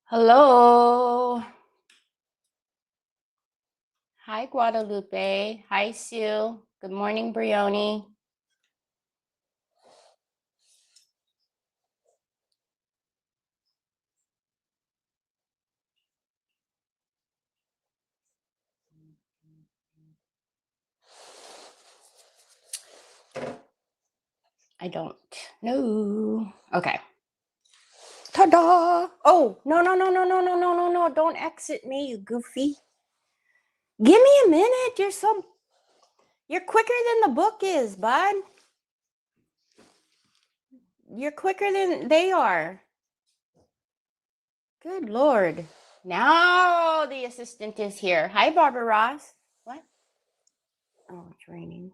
Hello. Hi, Guadalupe. Hi, Sue. Good morning, Brioni. I don't know. Okay. Ta-da! Oh, no, no, no, no, no, no, no, no, no. Don't exit me, you goofy. Give me a minute. You're quicker than the book is, bud. You're quicker than they are. Good Lord. Now the assistant is here. Hi, Barbara Ross. What? Oh, it's raining.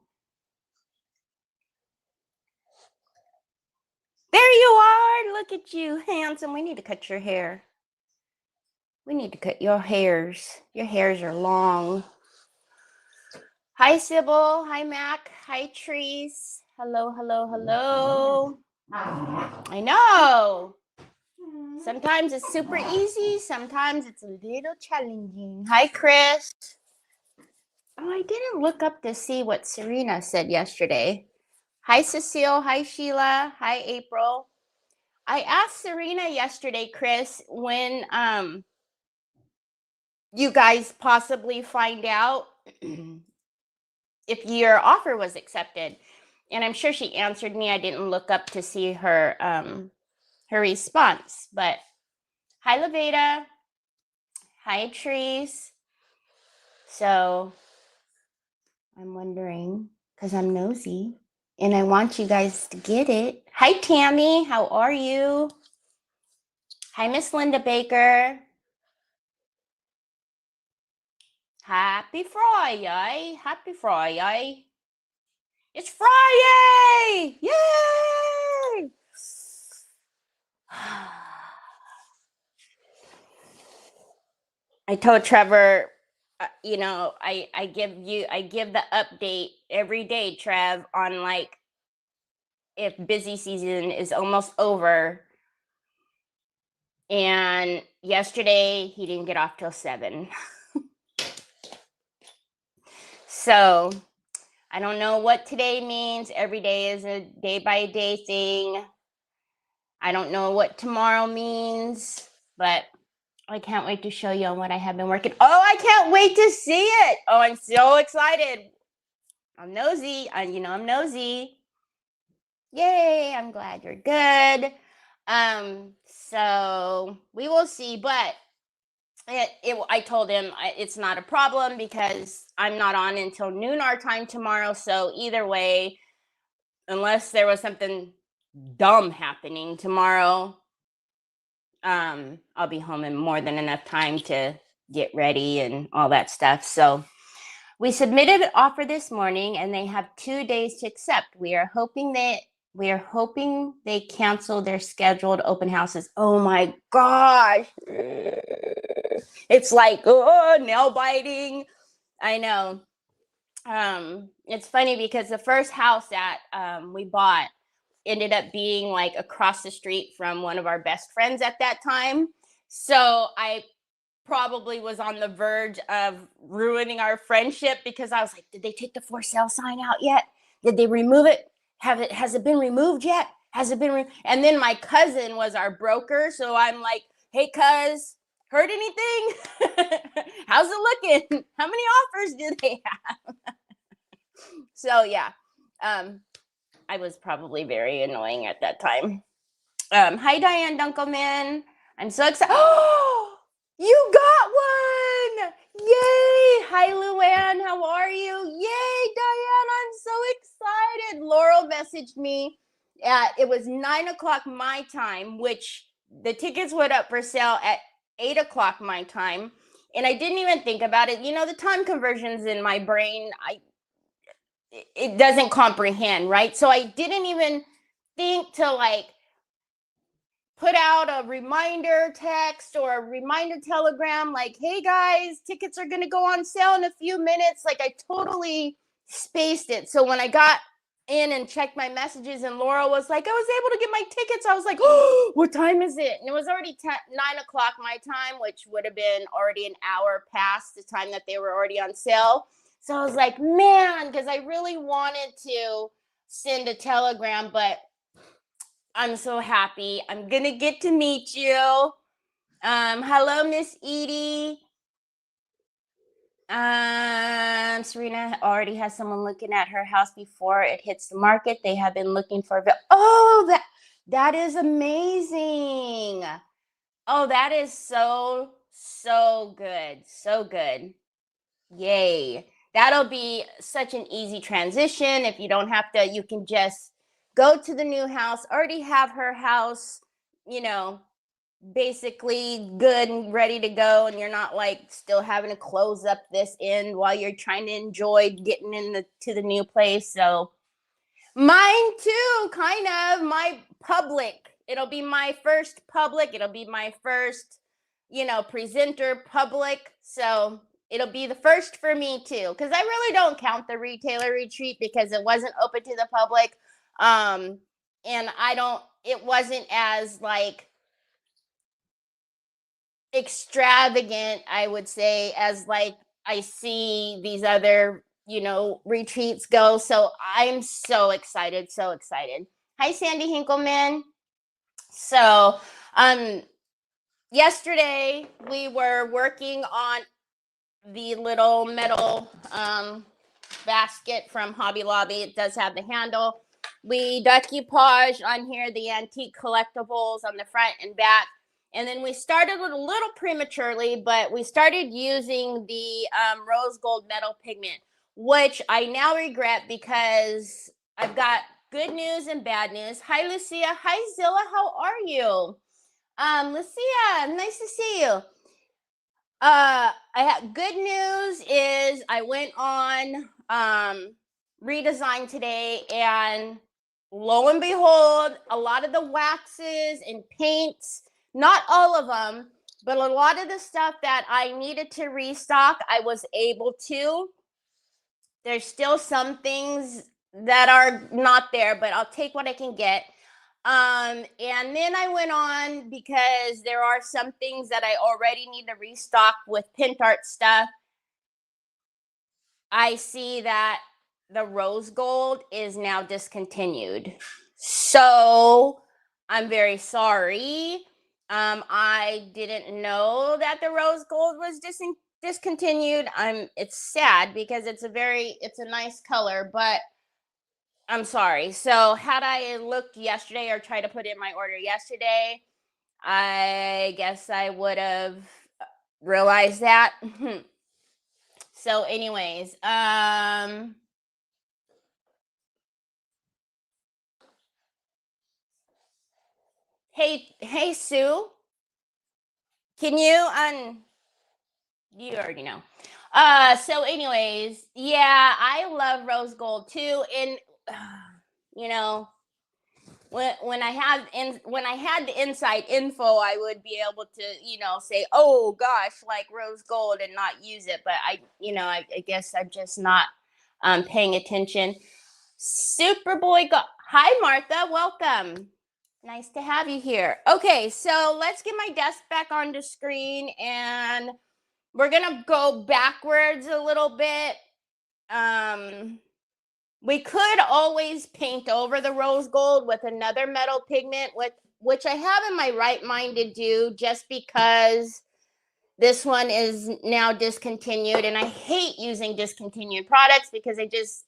There you are. Look at you, handsome. We need to cut your hair. We need to cut your hairs. Your hairs are long. Hi, Sybil. Hi, Mac. Hi, Trees. Hello, hello, hello. I know. Sometimes it's super easy. Sometimes it's a little challenging. Hi, Chris. Oh, I didn't look up to see what Serena said yesterday. Hi, Cecile. Hi, Sheila. Hi, April. I asked Serena yesterday, Chris, when you guys possibly find out if your offer was accepted. And I'm sure she answered me. I didn't look up to see her her response. But hi, Leveda. Hi, Trees. So I'm wondering, because I'm nosy, and I want you guys to get it. Hi, Tammy. How are you? Hi, Miss Linda Baker. Happy Friday. Happy Friday. It's Friday! Yay! I told Trevor, I give the update every day, Trev, on like if busy season is almost over. And yesterday he didn't get off till 7. So I don't know what today means. Every day is a day by day thing. I don't know what tomorrow means, but I can't wait to show you on what I have been working. Oh, I can't wait to see it. Oh, I'm so excited. I'm nosy. I'm nosy. Yay, I'm glad you're good. So we will see, but I told him it's not a problem because I'm not on until noon our time tomorrow. So either way, unless there was something dumb happening tomorrow, I'll be home in more than enough time to get ready and all that stuff. So we submitted an offer this morning and they have 2 days to accept. We are hoping they cancel their scheduled open houses. Oh my gosh. It's like, oh, nail biting. I know. It's funny because the first house that we bought ended up being like across the street from one of our best friends at that time. So I probably was on the verge of ruining our friendship because I was like, did they take the for sale sign out yet? Did they remove it? Has it been removed yet? Has it been and then my cousin was our broker, so I'm like, hey cuz, heard anything? How's it looking? How many offers do they have? So yeah. I was probably very annoying at that time. Hi, Diane Dunkelman. I'm so excited. Oh, you got one! Yay! Hi, Luann. How are you? Yay, Diane. I'm so excited. Laurel messaged me. It was 9 o'clock my time, which the tickets went up for sale at 8 o'clock my time. And I didn't even think about it. The time conversions in my brain, it doesn't comprehend, right? So I didn't even think to like put out a reminder text or a reminder telegram like, hey guys, tickets are going to go on sale in a few minutes. Like I totally spaced it. So when I got in and checked my messages, and Laura was like, I was able to get my tickets. I was like, oh, what time is it? And it was already 9 o'clock my time, which would have been already an hour past the time that they were already on sale. So I was like, man, because I really wanted to send a telegram, but I'm so happy. I'm going to get to meet you. Hello, Miss Edie. Serena already has someone looking at her house before it hits the market. They have been looking for that is amazing. Oh, that is so good. So good. Yay. That'll be such an easy transition. If you don't have to, you can just go to the new house, already have her house, basically good and ready to go, and you're not like still having to close up this end while you're trying to enjoy getting to the new place. So mine too, kind of my public. It'll be my first public. It'll be my first, presenter public. So it'll be the first for me too, because I really don't count the retailer retreat because it wasn't open to the public. And it wasn't as like extravagant, I would say, as like I see these other, retreats go. So I'm so excited. Hi, Sandy Hinkleman. So, yesterday we were working on the little metal basket from Hobby Lobby. It does have the handle. We decoupaged on here the antique collectibles on the front and back. And then we started a little prematurely, but we started using the rose gold metal pigment, which I now regret because I've got good news and bad news. Hi, Lucia. Hi, Zilla. How are you? Lucia, nice to see you. I have good news is I went on redesign today, and lo and behold, a lot of the waxes and paints, not all of them, but a lot of the stuff that I needed to restock, I was able to. There's still some things that are not there, but I'll take what I can get. And then I went on because there are some things that I already need to restock with Pintart stuff. I see that the rose gold is now discontinued. So I'm very sorry. I didn't know that the rose gold was discontinued. It's sad because it's a nice color, but I'm sorry. So had I looked yesterday or tried to put in my order yesterday, I guess I would have realized that. So anyways, hey Sue, can you you already know. So anyways, yeah, I love rose gold too. And when I had the inside info, I would be able to, say, oh gosh, like rose gold, and not use it. But I guess I'm just not paying attention. Superboy, hi Martha, welcome. Nice to have you here. Okay, so let's get my desk back on the screen, and we're gonna go backwards a little bit. We could always paint over the rose gold with another metal pigment, which I have in my right mind to do, just because this one is now discontinued, and I hate using discontinued products because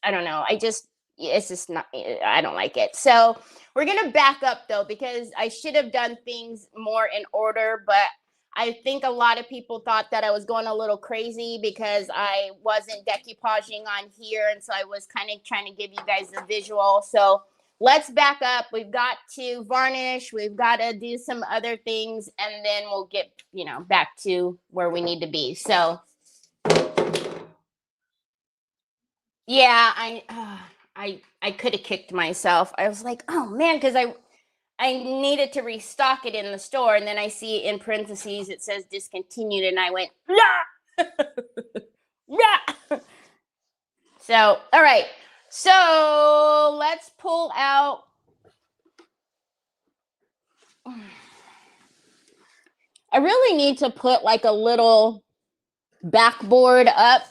I don't know, it's just not, I don't like it. So we're gonna back up though, because I should have done things more in order, but I think a lot of people thought that I was going a little crazy because I wasn't decoupaging on here. And so I was kind of trying to give you guys a visual. So let's back up. We've got to varnish. We've got to do some other things. And then we'll get, back to where we need to be. So yeah, I could have kicked myself. I was like, oh man, because I needed to restock it in the store, and then I see in parentheses it says discontinued, and I went, yeah. Yeah. So, all right. So let's pull out. I really need to put like a little backboard up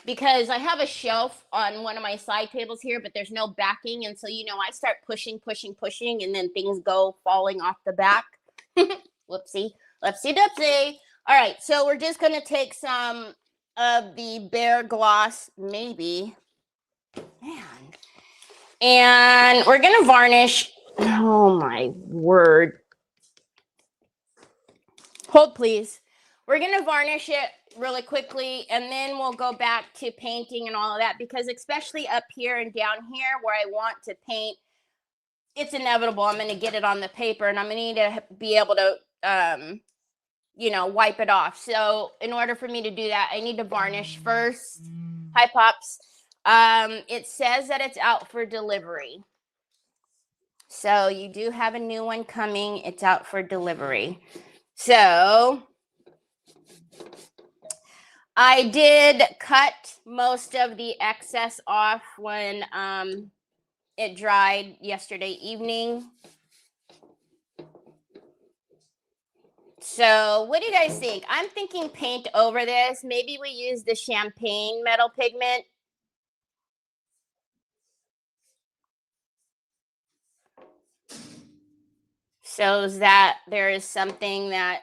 because I have a shelf on one of my side tables here, but there's no backing. And so, I start pushing, and then things go falling off the back. Whoopsie, dupsie. All right, so we're just going to take some of the Bear Gloss, maybe. Man. And we're going to varnish. Oh, my word. Hold, please. We're going to varnish it really quickly, and then we'll go back to painting and all of that, because especially up here and down here where I want to paint, it's inevitable. I'm going to get it on the paper, and I'm going to need to be able to, wipe it off. So in order for me to do that, I need to varnish first. Hi, Pops. It says that it's out for delivery. So you do have a new one coming. It's out for delivery. So I did cut most of the excess off when it dried yesterday evening. So what do you guys think? I'm thinking paint over this. Maybe we use the champagne metal pigment. So that there is something that,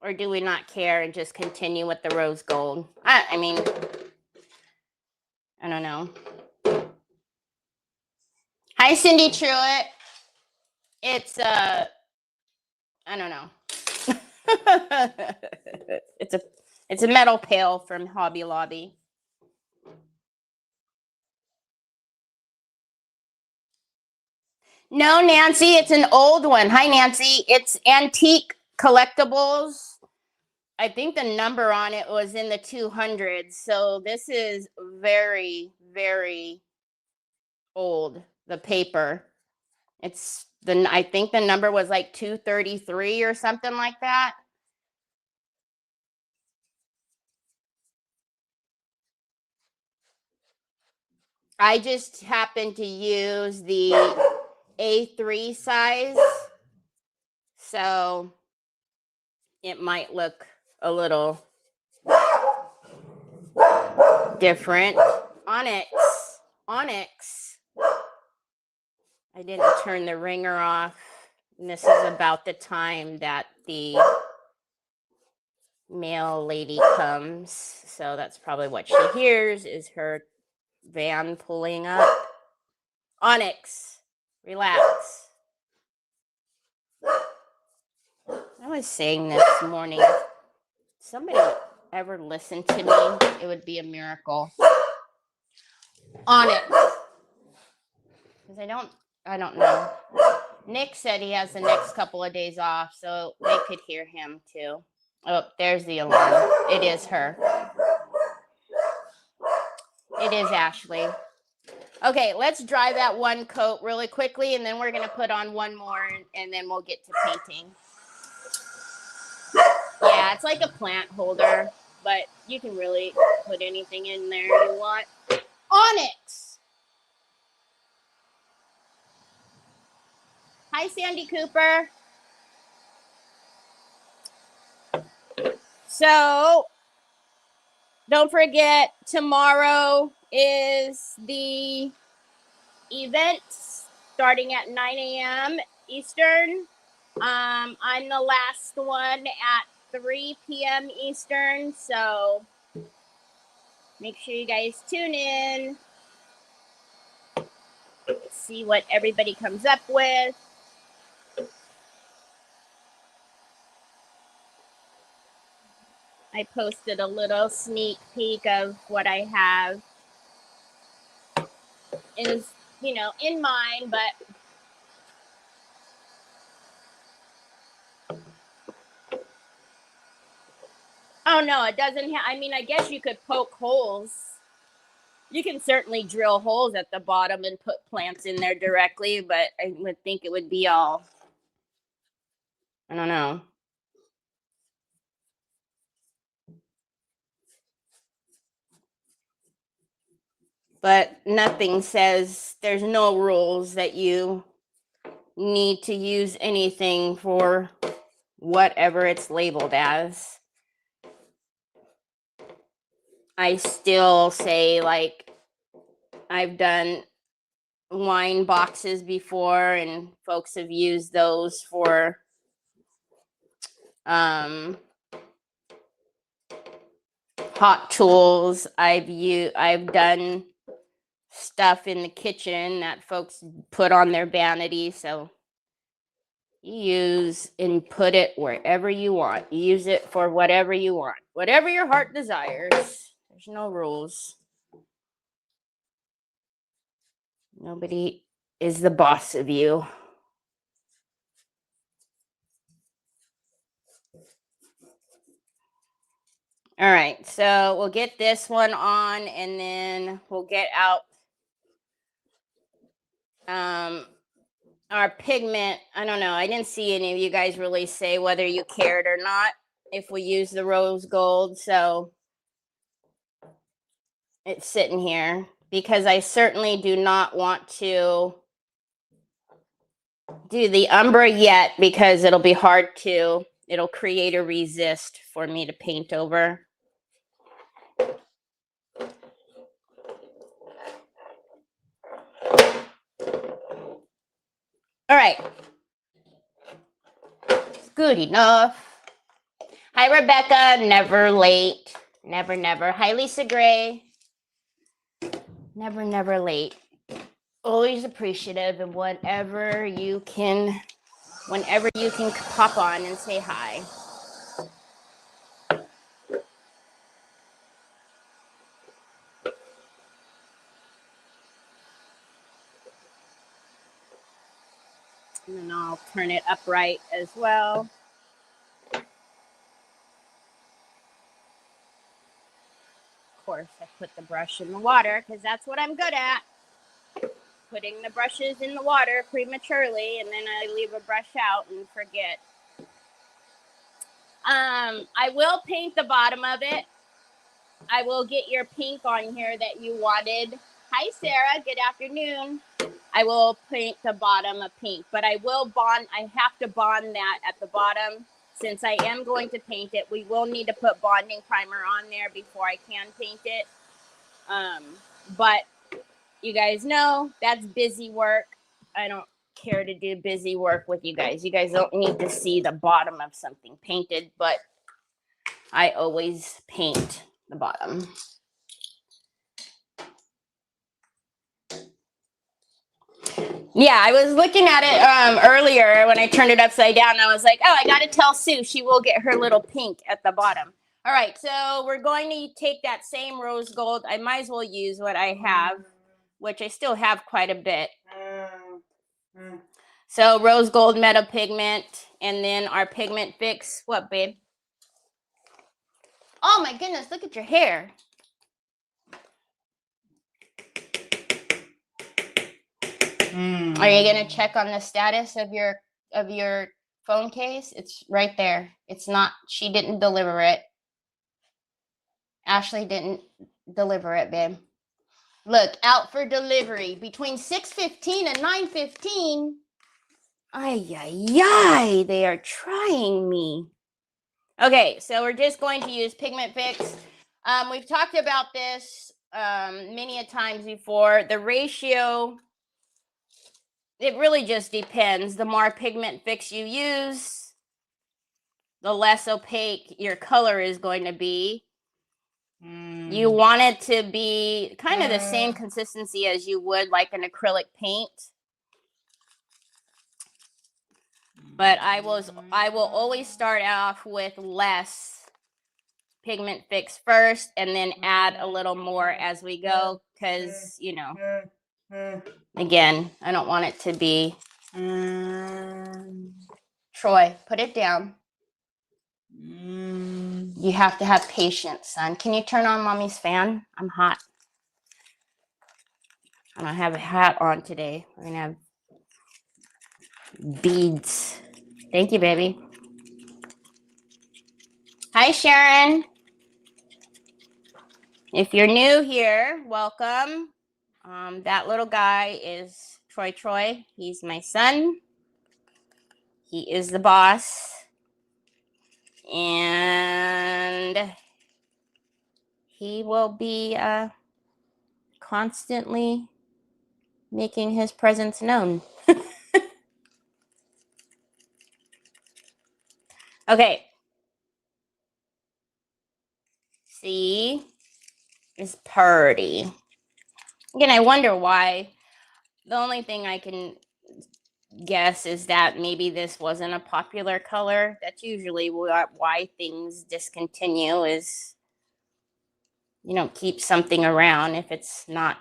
or do we not care and just continue with the rose gold? I mean, I don't know. Hi, Cindy Truitt. It's I don't know. it's a metal pail from Hobby Lobby. No, Nancy, it's an old one. Hi, Nancy. It's Antique Collectibles. I think the number on it was in the 200s. So this is very, very old, the paper. I think the number was like 233 or something like that. I just happened to use the A3 size, so it might look a little different. Onyx. I didn't turn the ringer off. And this is about the time that the mail lady comes. So that's probably what she hears, is her van pulling up. Onyx, relax. I was saying this morning, if somebody ever listened to me, it would be a miracle. Onyx. Because I don't know. Nick said he has the next couple of days off, so they could hear him too. Oh, there's the alarm. It is her. It is Ashley. Okay, let's dry that one coat really quickly, and then we're going to put on one more, and then we'll get to painting. Yeah, it's like a plant holder, but you can really put anything in there you want. Onyx! Hi, Sandy Cooper. So, don't forget, tomorrow is the event starting at 9 a.m. Eastern. I'm the last one at 3 p.m. Eastern, so make sure you guys tune in. See what everybody comes up with. I posted a little sneak peek of what I have in mind, but oh no, it doesn't I mean, I guess you could poke holes. You can certainly drill holes at the bottom and put plants in there directly, but I would think it would be all, I don't know. but nothing says, there's no rules that you need to use anything for whatever it's labeled as. I still say, like, I've done wine boxes before and folks have used those for hot tools. I've done stuff in the kitchen that folks put on their vanity. So you use and put it wherever you want. You use it for whatever you want, whatever your heart desires. There's no rules. Nobody is the boss of you. All right, so we'll get this one on and then we'll get out our pigment. I don't know. I didn't see any of you guys really say whether you cared or not if we use the rose gold. So it's sitting here because I certainly do not want to do the umber yet because it'll be hard to, it'll create a resist for me to paint over. All right. It's good enough. Hi, Rebecca. Never late. Never, never. Hi, Lisa Gray. Never, never late. Always appreciative of whenever you can pop on and say hi. And then I'll turn it upright as well. Of course, I put the brush in the water because that's what I'm good at. Putting the brushes in the water prematurely, and then I leave a brush out and forget. I will paint the bottom of it. I will get your pink on here that you wanted. Hi, Sarah. Good afternoon. I will paint the bottom a pink, but I will bond. I have to bond that at the bottom. Since I am going to paint it, we will need to put bonding primer on there before I can paint it. But you guys know that's busy work. I don't care to do busy work with you guys. You guys don't need to see the bottom of something painted, but I always paint the bottom. Yeah, I was looking at it earlier when I turned it upside down. I was like, oh, I got to tell Sue she will get her little pink at the bottom. All right, so we're going to take that same rose gold. I might as well use what I have, which I still have quite a bit. So rose gold metal pigment, and then our pigment fix. What, babe? Oh my goodness, look at your hair. Are you gonna check on the status of your phone case? It's right there. It's not, she didn't deliver it. Ashley didn't deliver it, babe. Look, out for delivery between 6:15 and 9:15. Ay, ay, ay, they are trying me. Okay, so we're just going to use Pigment Fix. We've talked about this many a times before. The ratio, it really just depends. The more Pigment Fix you use, the less opaque your color is going to be. You want it to be kind of the same consistency as you would like an acrylic paint. But I will always start off with less Pigment Fix first and then add a little more as we go because, you know, again, I don't want it to be. Troy, put it down. You have to have patience, son. Can you turn on mommy's fan? I'm hot. I don't have a hat on today. We're going to have beads. Thank you, baby. Hi, Sharon. If you're new here, welcome. That little guy is Troy. He's my son. He is the boss. And he will be constantly making his presence known. Okay. C is Purdy. Again, I wonder why. The only thing I can guess is that maybe this wasn't a popular color. That's usually why things discontinue, is you don't keep something around if it's not,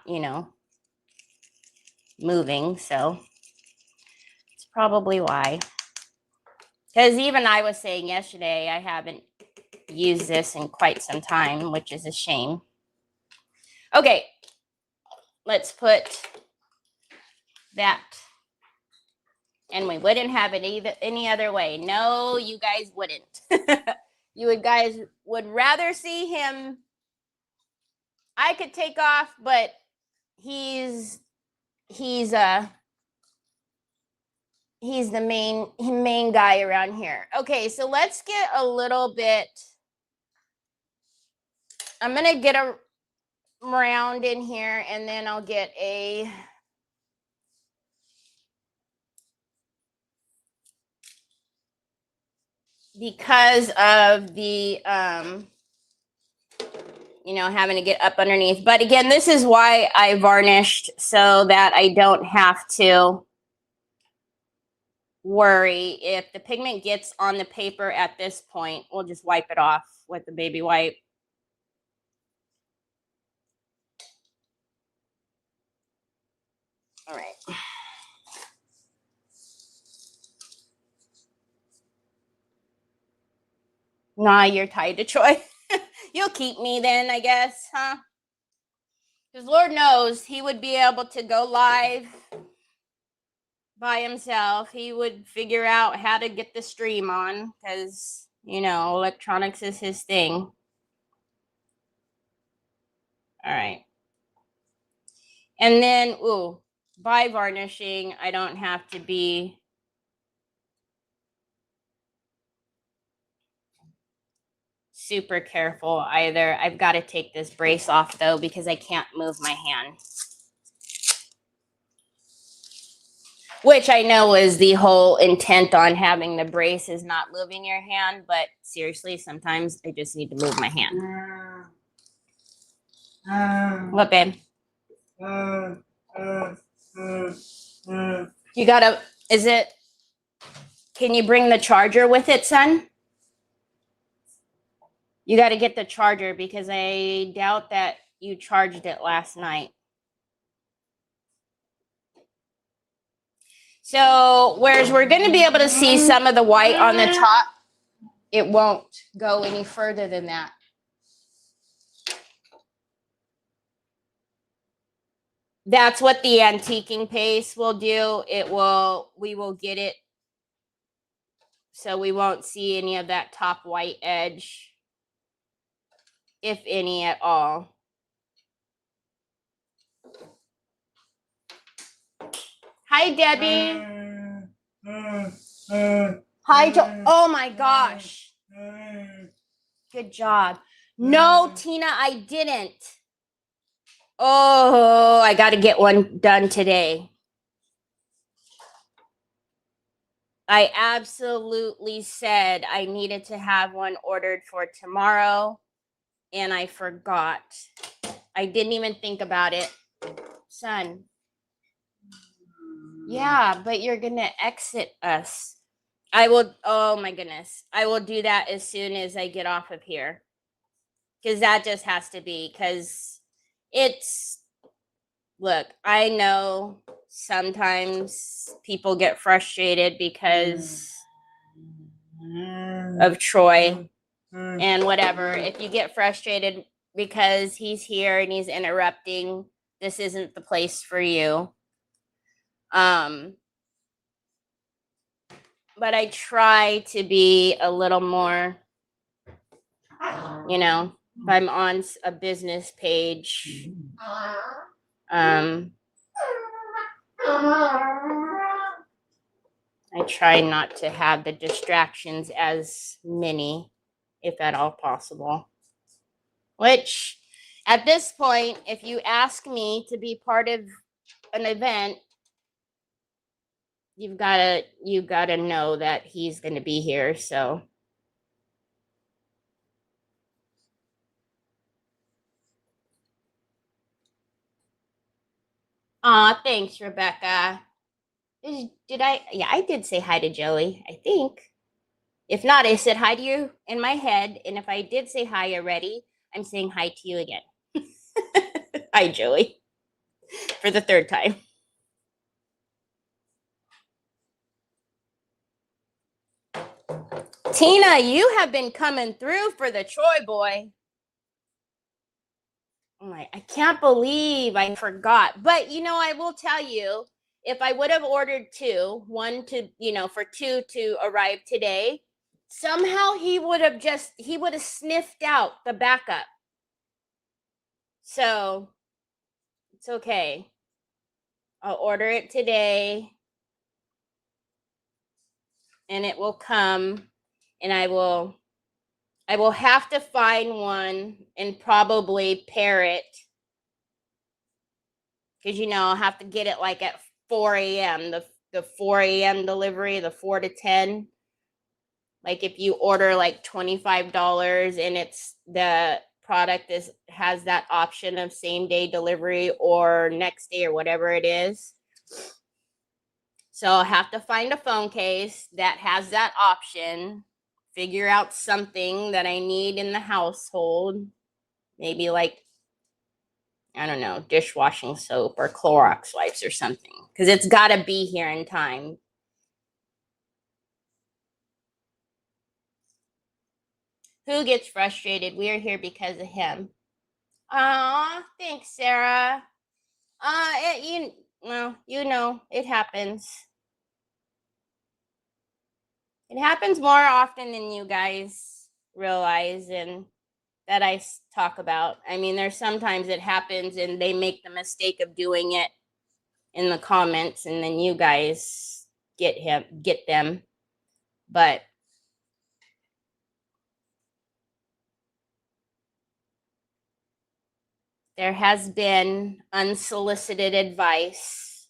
moving. So it's probably why. Because even I was saying yesterday, I haven't used this in quite some time, which is a shame. Okay, let's put that. And we wouldn't have it any other way. No, you guys wouldn't. You guys would rather see him. I could take off, but he's the main guy around here. Okay, so let's get a little bit. I'm gonna get a round in here, and then I'll get a. Because of the having to get up underneath. But again, this is why I varnished, so that I don't have to worry if the pigment gets on the paper at this point. We'll just wipe it off with the baby wipe. All right. Nah, you're tied to Troy. You'll keep me then, I guess, huh? Because Lord knows he would be able to go live by himself. He would figure out how to get the stream on, because, electronics is his thing. All right. And then, by varnishing, I don't have to be super careful either. I've got to take this brace off, though, because I can't move my hand. Which I know is the whole intent on having the brace, is not moving your hand. But seriously, sometimes I just need to move my hand. What, babe? You gotta, can you bring the charger with it, son? You got to get the charger, because I doubt that you charged it last night. So, whereas we're going to be able to see some of the white on the top, it won't go any further than that. That's what the antiquing paste will do. We will get it so we won't see any of that top white edge, if any at all. Hi, Debbie. Hi, oh my gosh. Good job. No, Tina, I didn't. Oh, I got to get one done today. I absolutely said I needed to have one ordered for tomorrow, and I forgot. I didn't even think about it. Son. Yeah, but you're going to exit us. Oh my goodness. I will do that as soon as I get off of here. Because that just has to be, because look, I know sometimes people get frustrated because of Troy and whatever. If you get frustrated because he's here and he's interrupting, this isn't the place for you. But I try to be a little more, if I'm on a business page, I try not to have the distractions as many, if at all possible. Which, at this point, if you ask me to be part of an event, you gotta know that he's gonna be here. So, thanks, Rebecca. Did I? Yeah, I did say hi to Joey, I think. If not, I said hi to you in my head. And if I did say hi already, I'm saying hi to you again. Hi, Joey, for the third time. Tina, you have been coming through for the Troy boy. I'm like, I can't believe I forgot. But I will tell you, if I would have ordered one to, for two to arrive today, somehow he would have sniffed out the backup. So it's okay. I'll order it today and it will come, and I will have to find one and probably pair it, because I'll have to get it like at 4 a.m. the 4 a.m. delivery, the 4 to 10. Like if you order like $25 and it's the product has that option of same day delivery or next day or whatever it is. So I'll have to find a phone case that has that option, figure out something that I need in the household, maybe like, I don't know, dishwashing soap or Clorox wipes or something, because it's got to be here in time. Who gets frustrated? We are here because of him. Aw, thanks, Sarah. It happens. It happens more often than you guys realize and that I talk about. I mean, there's sometimes it happens and they make the mistake of doing it in the comments, and then you guys get them. But there has been unsolicited advice.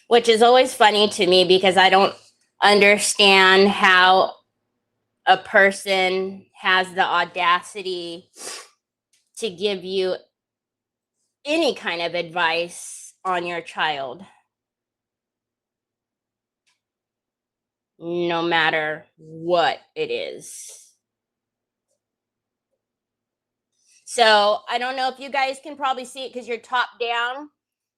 Which is always funny to me because I don't understand how a person has the audacity to give you any kind of advice on your child, no matter what it is. So I don't know if you guys can probably see it because you're top down.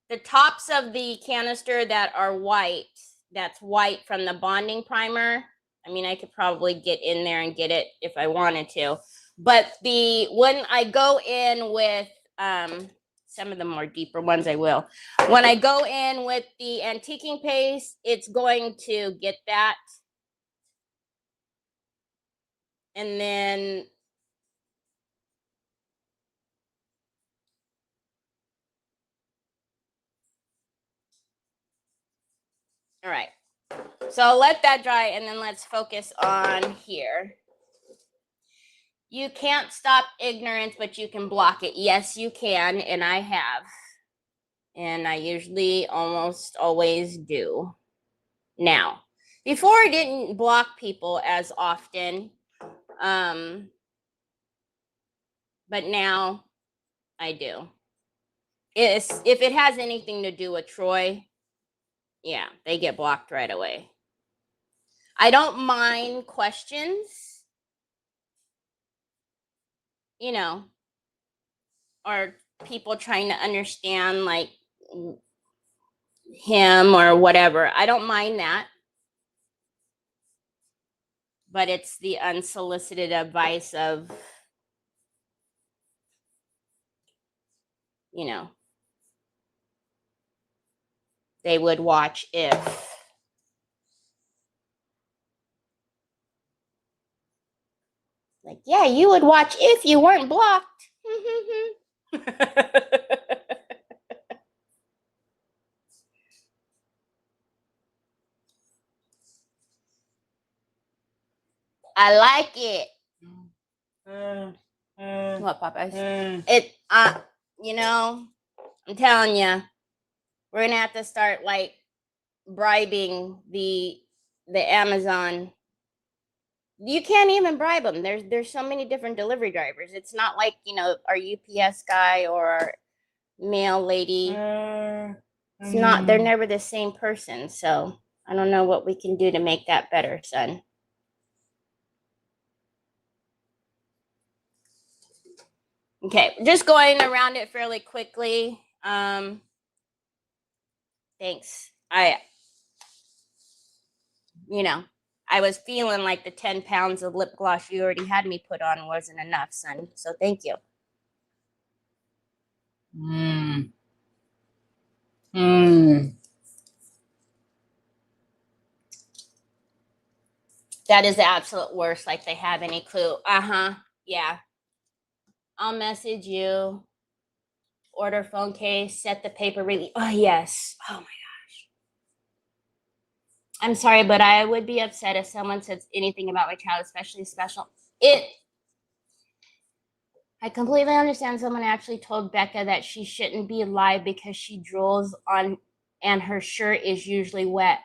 The tops of the canister that are white, that's white from the bonding primer. I mean, I could probably get in there and get it if I wanted to. But when I go in with some of the more deeper ones, I will. When I go in with the antiquing paste, it's going to get that. And then all right. So I'll let that dry and then let's focus on here. You can't stop ignorance, but you can block it. Yes, you can, and I have. And I usually almost always do. Now, before I didn't block people as often, but now I do. If it has anything to do with Troy, yeah, they get blocked right away. I don't mind questions, or people trying to understand like him or whatever. I don't mind that. But it's the unsolicited advice of, they would watch if. Like, yeah, you would watch if you weren't blocked. I like it. What, Popeyes? It, you know, I'm telling you, we're gonna have to start like bribing the Amazon. You can't even bribe them. There's so many different delivery drivers. It's not like, you know, our UPS guy or our mail lady. It's not. They're never the same person. So I don't know what we can do to make that better, son. Okay, just going around it fairly quickly. Thanks. You know, I was feeling like the 10 pounds of lip gloss you already had me put on wasn't enough, son. So thank you. That is the absolute worst. Like they have any clue. Yeah. I'll message you. Order phone case. Set the paper. Really. Oh yes. Oh my gosh. I'm sorry, but I would be upset if someone says anything about my child, especially special. I completely understand someone actually told Becca that she shouldn't be live because she drools on and her shirt is usually wet.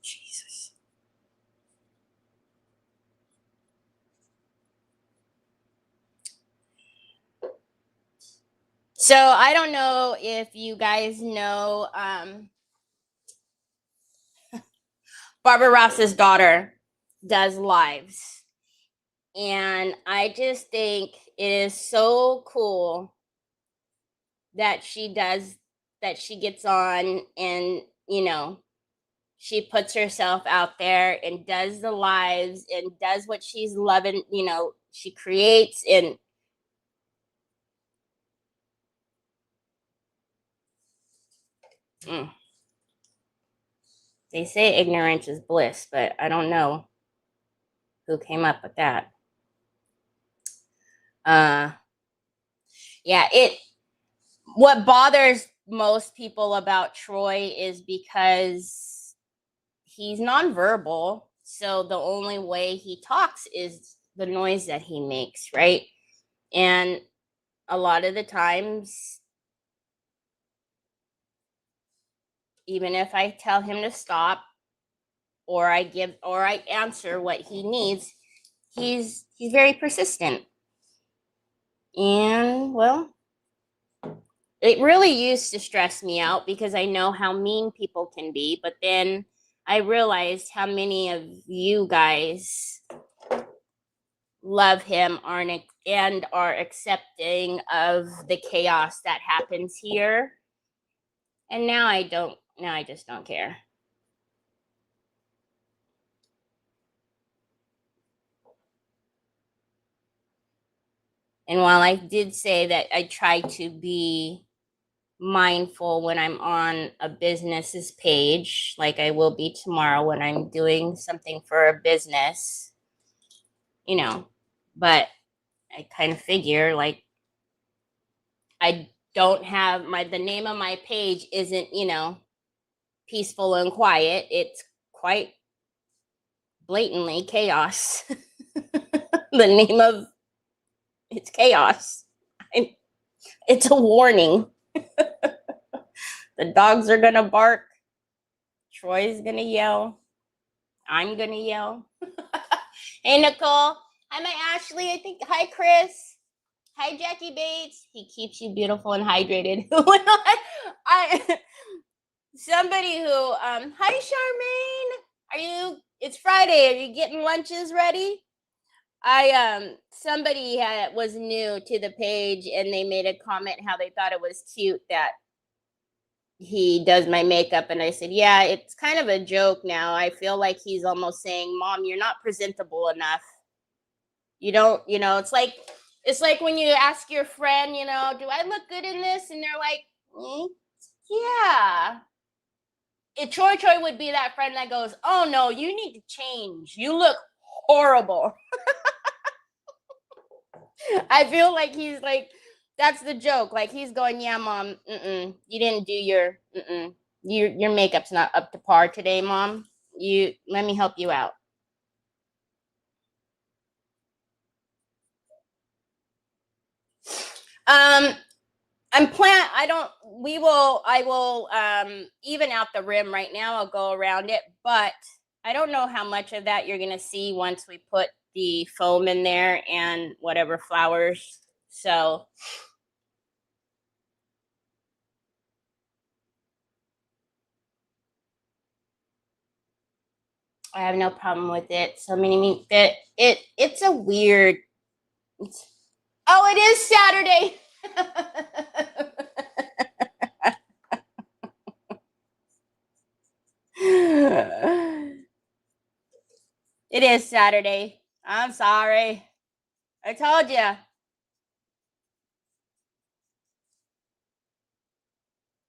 Jesus. So I don't know if you guys know Barbara Ross's daughter does lives. And I just think it is so cool that she gets on and, you know, she puts herself out there and does the lives and does what she's loving, you know, she creates and they say ignorance is bliss, but I don't know who came up with that. Yeah, what bothers most people about Troy is because he's nonverbal. So the only way he talks is the noise that he makes, right? And a lot of the times, even if I tell him to stop or I answer what he needs, he's very persistent. And well, it really used to stress me out because I know how mean people can be, but then I realized how many of you guys love him and are accepting of the chaos that happens here. And now I just don't care. And while I did say that I try to be mindful when I'm on a business's page, like I will be tomorrow when I'm doing something for a business, you know, but I kind of figure like I don't have the name of my page isn't, you know, peaceful and quiet. It's quite blatantly chaos. The name of it's chaos. It's a warning. The dogs are gonna bark. Troy's gonna yell. I'm gonna yell. Hey Nicole. Hi my Ashley. I think hi Chris. Hi Jackie Bates. He keeps you beautiful and hydrated. Somebody who hi Charmaine. It's Friday. Are you getting lunches ready? Somebody was new to the page and they made a comment how they thought it was cute that he does my makeup, and I said, yeah, it's kind of a joke now. I feel like he's almost saying, Mom, you're not presentable enough. You don't, it's like when you ask your friend, do I look good in this? And they're like, yeah. Troy would be that friend that goes, oh no, you need to change. You look horrible. I feel like he's like, that's the joke. Like he's going, yeah, Mom, you didn't do your makeup's not up to par today, Mom. Let me help you out. I will even out the rim right now. I'll go around it, but I don't know how much of that you're gonna see once we put the foam in there and whatever flowers. So I have no problem with it. So many that it's a weird. Oh, it is Saturday. It is Saturday. I'm sorry. I told you.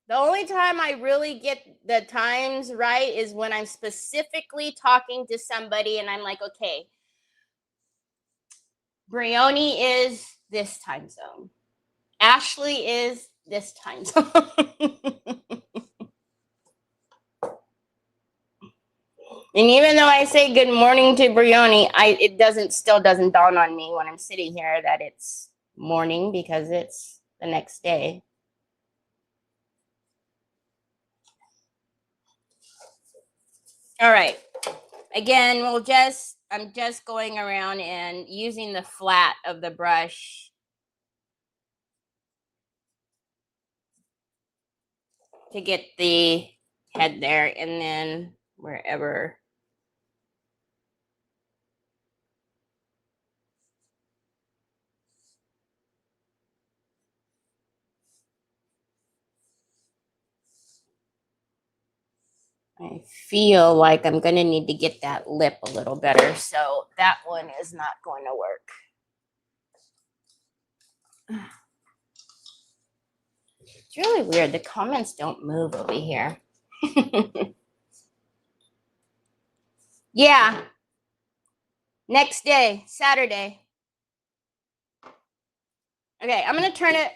The only time I really get the times right is when I'm specifically talking to somebody and I'm like, okay, Brioni is this time zone. Ashley is this time zone. And even though I say good morning to Brioni, it still doesn't dawn on me when I'm sitting here that it's morning because it's the next day. All right. Again, I'm just going around and using the flat of the brush to get the head there, and then wherever. I feel like I'm going to need to get that lip a little better, so that one is not going to work. It's really weird. The comments don't move over here. Yeah. Next day, Saturday. Okay, I'm going to turn it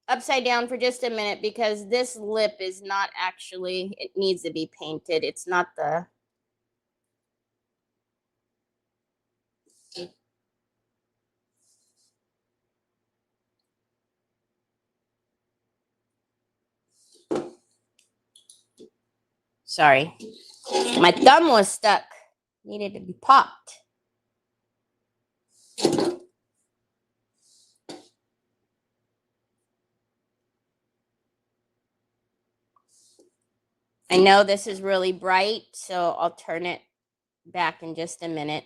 upside down for just a minute because this lip is not actually, it needs to be painted. It's not the. Sorry. My thumb was stuck. Needed to be popped. I know this is really bright, so I'll turn it back in just a minute.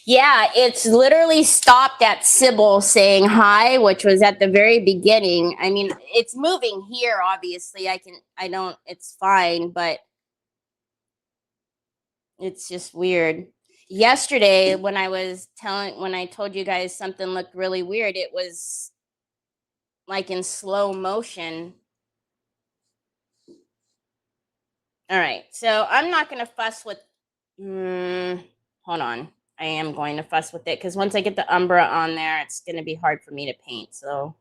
Yeah, it's literally stopped at Sybil saying hi, which was at the very beginning. I mean, it's moving here, obviously. It's fine, but it's just weird. Yesterday, when I told you guys something looked really weird, it was like in slow motion. All right, so I'm not going to fuss with, hold on. I am going to fuss with it because once I get the Umbra on there, it's going to be hard for me to paint. So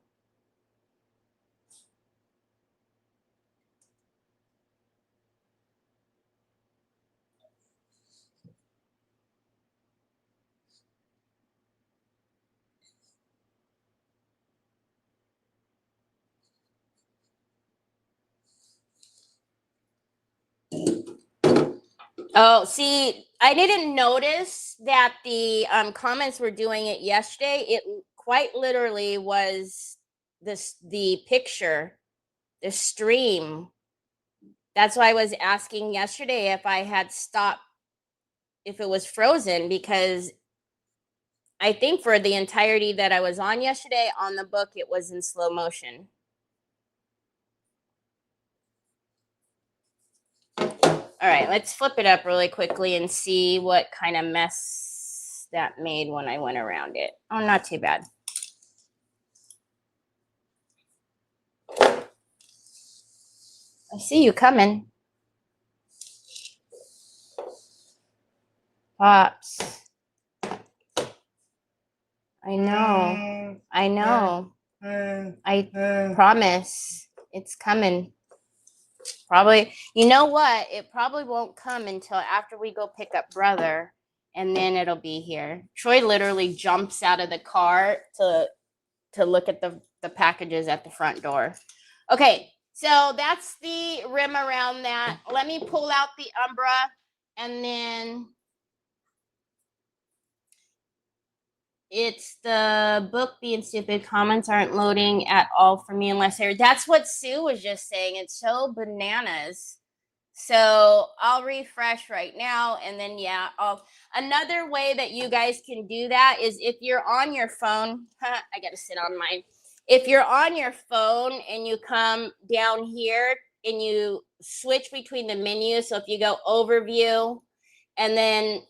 Oh, see, I didn't notice that the comments were doing it yesterday. It quite literally was the picture, the stream. That's why I was asking yesterday if I had stopped, if it was frozen, because I think for the entirety that I was on yesterday on the book, it was in slow motion. All right, let's flip it up really quickly and see what kind of mess that made when I went around it. Oh, not too bad. I see you coming. Pops. I know. I know. I promise it's coming. Probably, you know what? It probably won't come until after we go pick up brother, and then it'll be here. Troy literally jumps out of the car to look at the packages at the front door. Okay, so that's the rim around that. Let me pull out the Umbra, and then it's the book being stupid. Comments aren't loading at all for me unless they're. That's what Sue was just saying. It's so bananas. So I'll refresh right now, and then yeah, another way that you guys can do that is if you're on your phone. I gotta sit on mine. If you're on your phone and you come down here and you switch between the menus, so if you go overview and then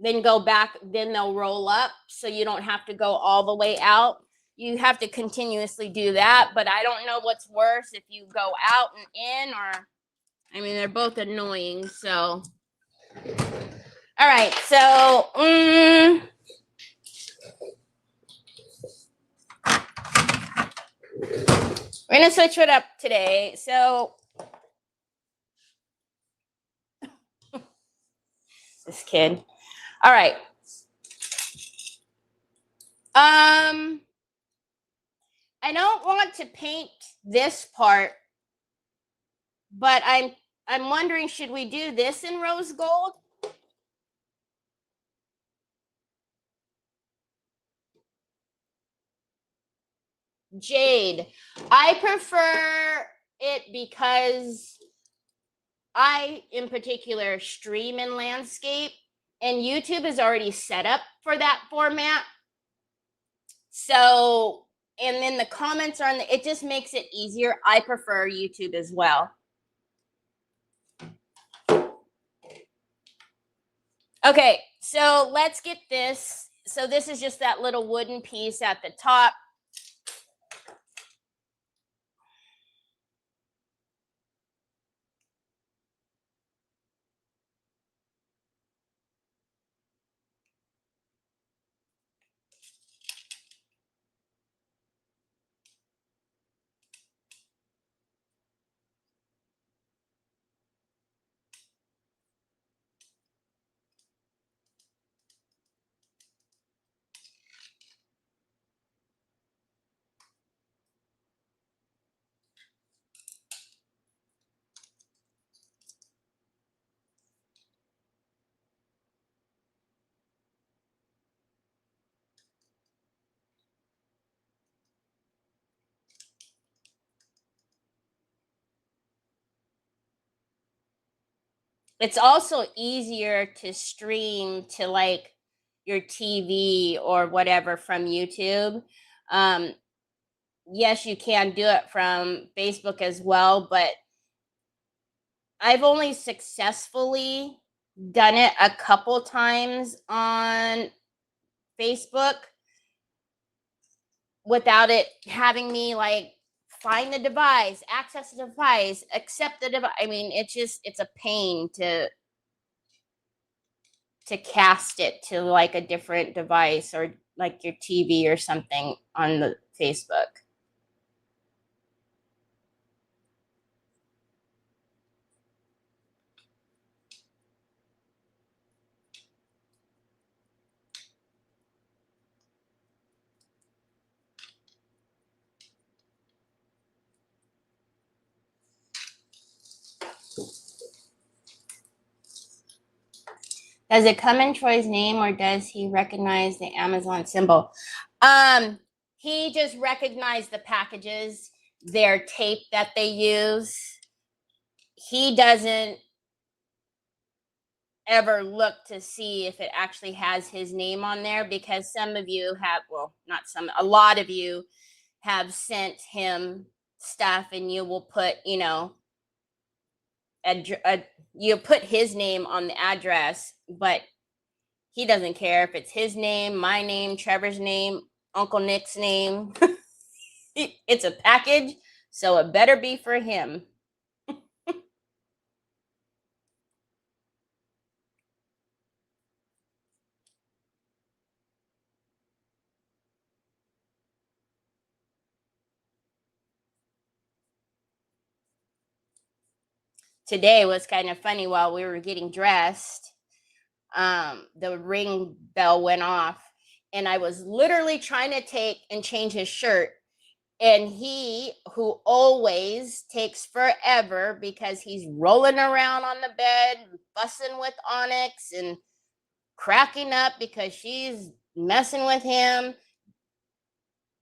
then go back, then they'll roll up, so you don't have to go all the way out. You have to continuously do that, but I don't know what's worse, if you go out and in, or I mean, they're both annoying. So, all right. So, we're gonna switch it up today. So, this kid. All right. I don't want to paint this part, but I'm wondering, should we do this in rose gold? Jade. I prefer it because I, in particular, stream in landscape, and YouTube is already set up for that format. So, and then the comments are it just makes it easier. I prefer YouTube as well. Okay, so let's get this. So this is just that little wooden piece at the top. It's also easier to stream to like your TV or whatever from YouTube. Yes, you can do it from Facebook as well, but I've only successfully done it a couple times on Facebook without it having me like find the device, access the device, accept the device. I mean, it's a pain to cast it to like a different device or like your TV or something on the Facebook. Does it come in Troy's name or does he recognize the Amazon symbol? He just recognized the packages, their tape that they use. He doesn't ever look to see if it actually has his name on there, because some of you have, well, not some, a lot of you have sent him stuff and you will put, you know, you put his name on the address, but he doesn't care if it's his name, my name, Trevor's name, Uncle Nick's name. It's a package, so it better be for him. Today was kind of funny. While we were getting dressed, the ring bell went off, and I was literally trying to take and change his shirt. And he, who always takes forever because he's rolling around on the bed, fussing with Onyx and cracking up because she's messing with him,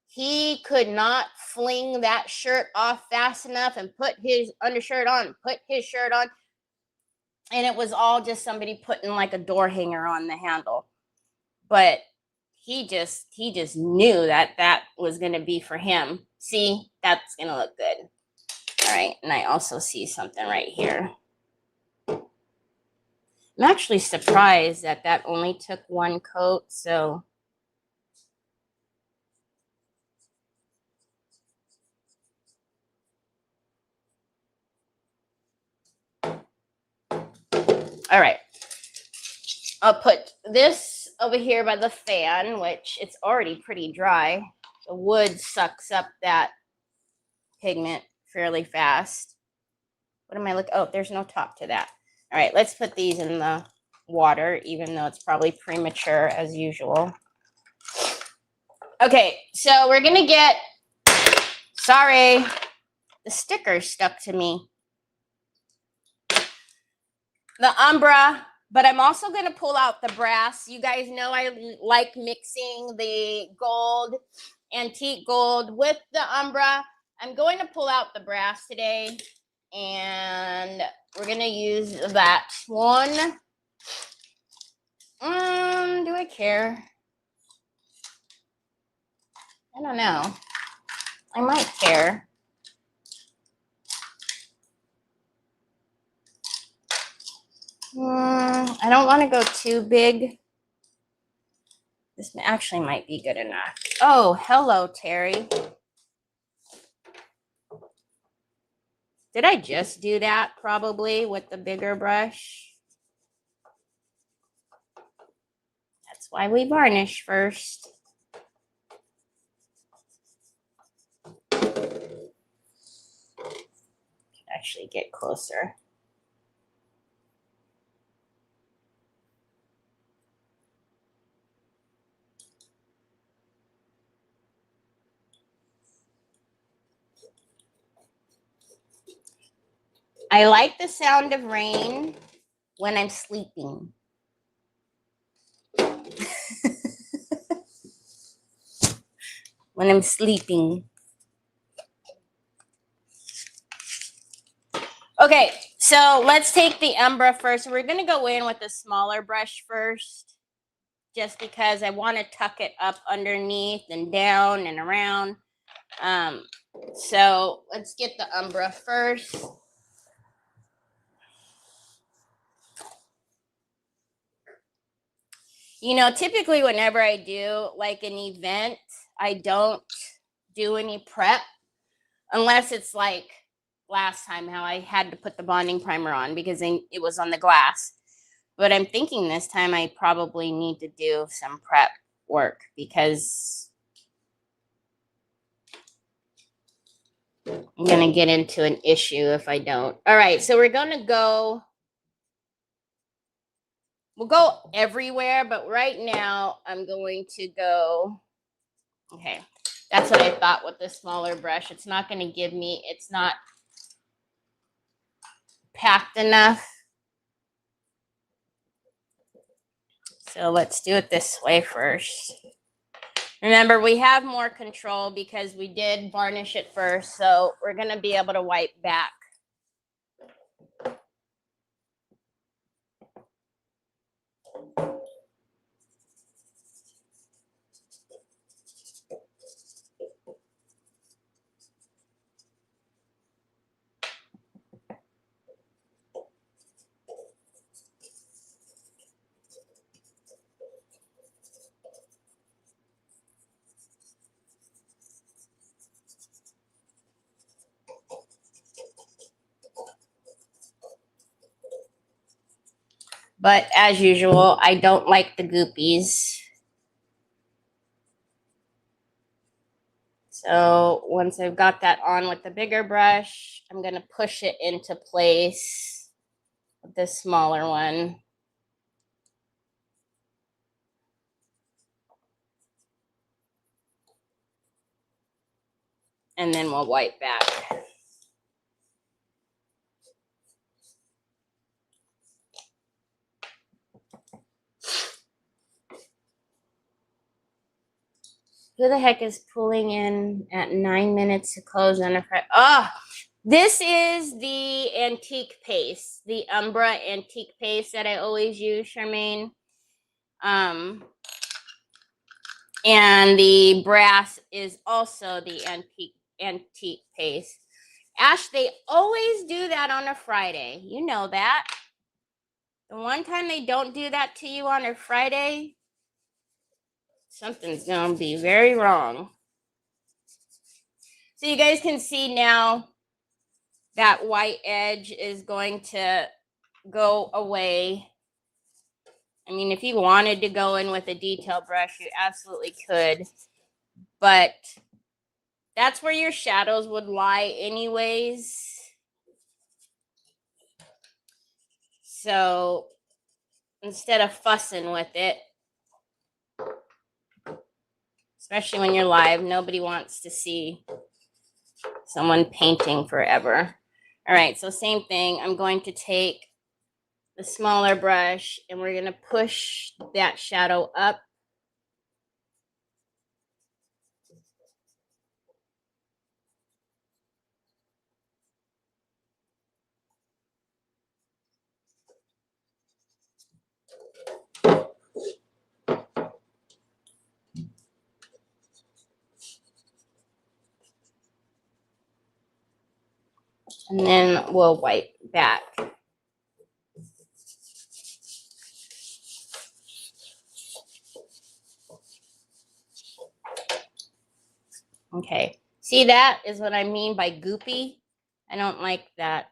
he could not fling that shirt off fast enough and put his undershirt on, put his shirt on. And it was all just somebody putting like a door hanger on the handle. But he just knew that was going to be for him. See, that's going to look good. All right. And I also see something right here. I'm actually surprised that only took one coat. So all right. I'll put this over here by the fan, which it's already pretty dry. The wood sucks up that pigment fairly fast. What am I looking? Oh, there's no top to that. All right, let's put these in the water, even though it's probably premature as usual. Okay, so we're gonna get, sorry, the sticker stuck to me. The Umbra, but I'm also gonna pull out the brass. You guys know I like mixing the gold, antique gold with the Umbra. I'm going to pull out the brass today, and we're gonna use that one. Do I care? I don't know. I might care. I don't want to go too big. This actually might be good enough. Oh, hello, Terry. Did I just do that probably with the bigger brush? That's why we varnish first. Actually get closer. I like the sound of rain when I'm sleeping. When I'm sleeping. Okay, so let's take the Umbra first. We're going to go in with a smaller brush first, just because I want to tuck it up underneath and down and around. So let's get the Umbra first. You know, typically whenever I do like an event, I don't do any prep unless it's like last time how I had to put the bonding primer on because it was on the glass. But I'm thinking this time I probably need to do some prep work because I'm going to get into an issue if I don't. All right, so we're going to go. We'll go everywhere, but right now I'm going to go. Okay, that's what I thought with the smaller brush. It's not going to give me, it's not packed enough. So let's do it this way first. Remember, we have more control because we did varnish it first, so we're going to be able to wipe back. But as usual, I don't like the goopies. So once I've got that on with the bigger brush, I'm going to push it into place with the smaller one. And then we'll wipe back. Who the heck is pulling in at 9 minutes to close on a Friday? Oh, this is the antique paste, the Umbra antique paste that I always use, Charmaine. And the brass is also the antique paste. Ash, they always do that on a Friday. You know that. The one time they don't do that to you on a Friday, something's going to be very wrong. So you guys can see now that white edge is going to go away. I mean, if you wanted to go in with a detail brush, you absolutely could. But that's where your shadows would lie anyways. So instead of fussing with it, especially when you're live, nobody wants to see someone painting forever. All right, so same thing. I'm going to take the smaller brush and we're going to push that shadow up. And then we'll wipe back. Okay, see, that is what I mean by goopy. I don't like that.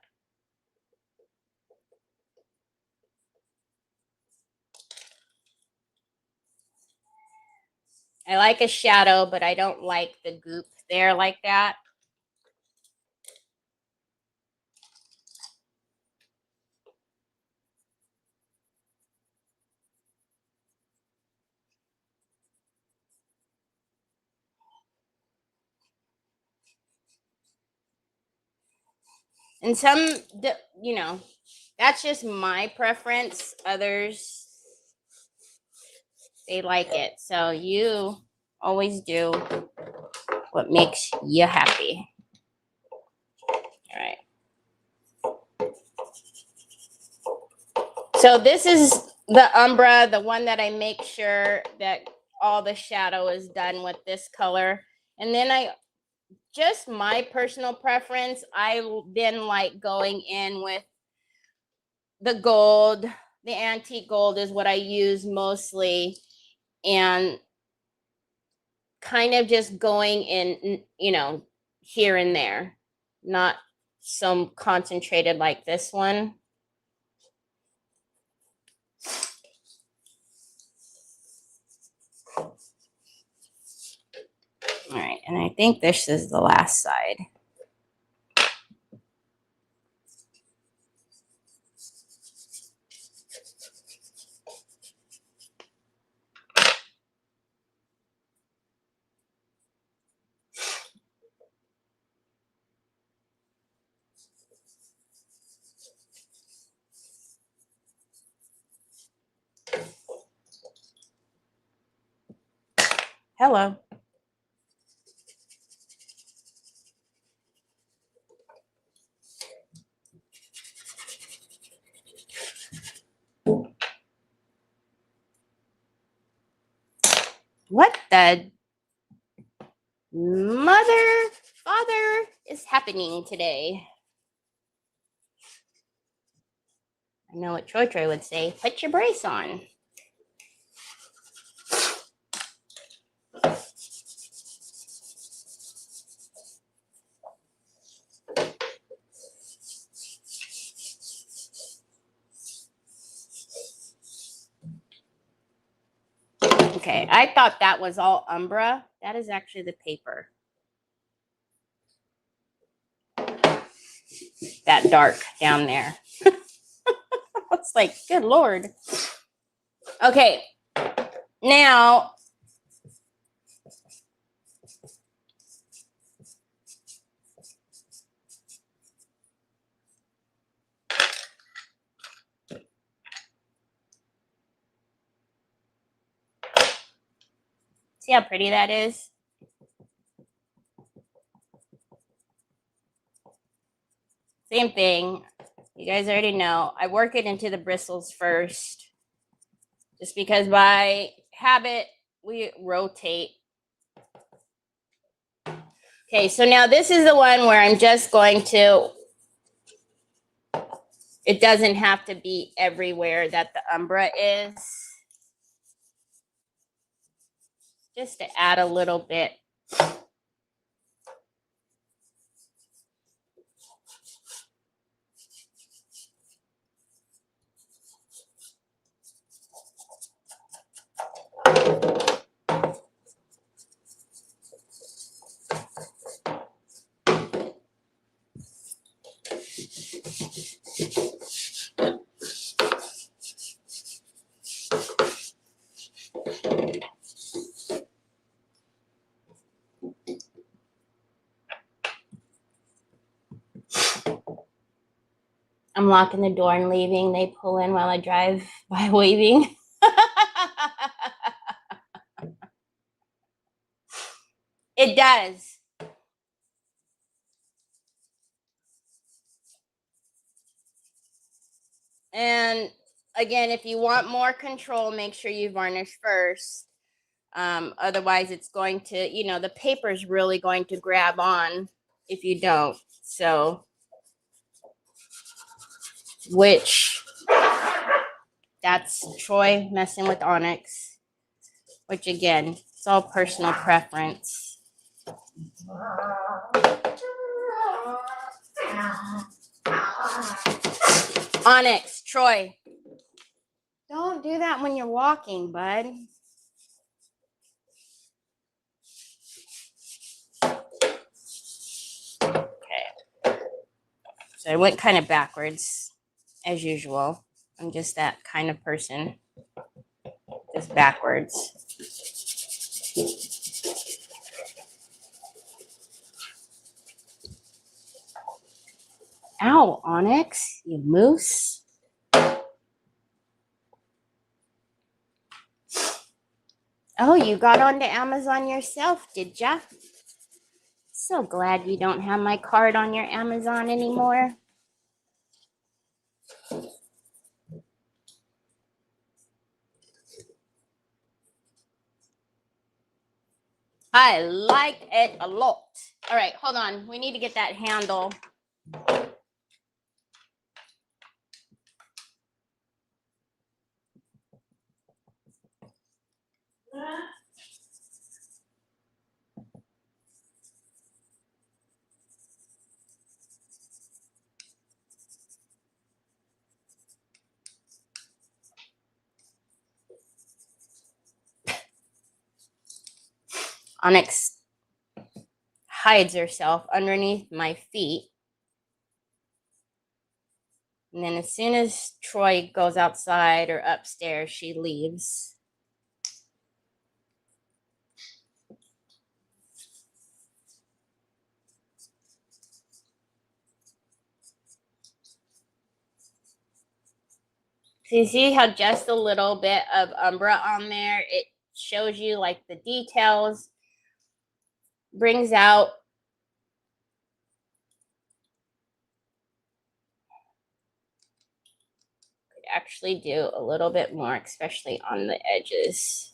I like a shadow, but I don't like the goop there like that. And some, you know, that's just my preference. Others, they like it. So you always do what makes you happy. All right. So this is the Umbra, the one that I make sure that all the shadow is done with this color. And then just my personal preference, I then like going in with the gold. The antique gold is what I use mostly, and kind of just going in, you know, here and there, not so concentrated like this one. All right, and I think this is the last side. Hello. What the mother, father is happening today? I know what Troy would say. Put your brace on. Okay, I thought that was all Umbra. That is actually the paper. That dark down there. It's like, good Lord. Okay, now see how pretty that is? Same thing. You guys already know. I work it into the bristles first. Just because by habit, we rotate. Okay, so now this is the one where I'm just going to, it doesn't have to be everywhere that the Umbra is. Just to add a little bit. I'm locking the door and leaving. They pull in while I drive by waving. It does. And again, if you want more control, make sure you varnish first. Otherwise, it's going to, the paper is really going to grab on if you don't. So, which that's Troy messing with Onyx, which again, it's all personal preference. Onyx, Troy, don't do that when you're walking, bud. Okay. So I went kind of backwards, as usual. I'm just that kind of person. Just backwards. Ow, Onyx, you moose. Oh, you got onto Amazon yourself, did ya? So glad you don't have my card on your Amazon anymore. I like it a lot. All right, hold on. We need to get that handle. Onyx hides herself underneath my feet. And then as soon as Troy goes outside or upstairs, she leaves. So you see how just a little bit of Umbra on there, shows you like the details, brings out could actually do a little bit more, especially on the edges.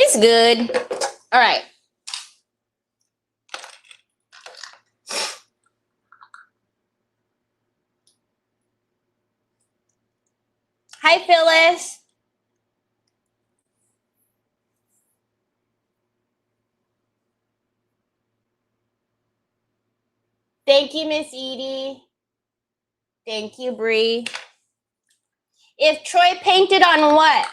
It's good. All right. Hi, Phyllis. Thank you, Miss Edie. Thank you, Bree. If Troy painted on what?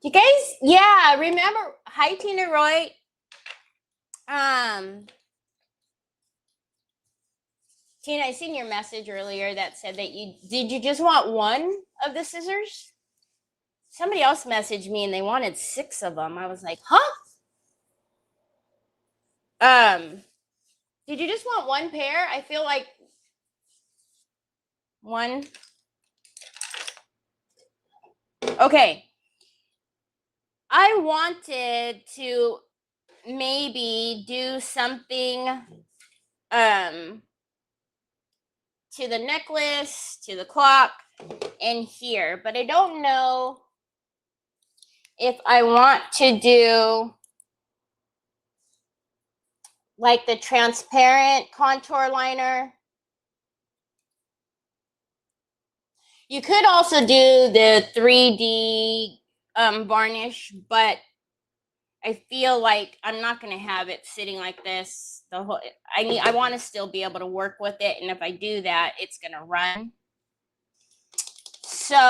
You guys, yeah, remember, hi, Tina Roy. Tina, I seen your message earlier that said that did you just want one of the scissors? Somebody else messaged me and they wanted 6 of them. I was like, huh? Did you just want one pair? I feel like one. Okay. I wanted to maybe do something to the necklace, to the clock, and here, but I don't know if I want to do like the transparent contour liner. You could also do the 3D varnish, but I feel like I'm not going to have it sitting like this. I want to still be able to work with it, and if I do that, it's going to run. So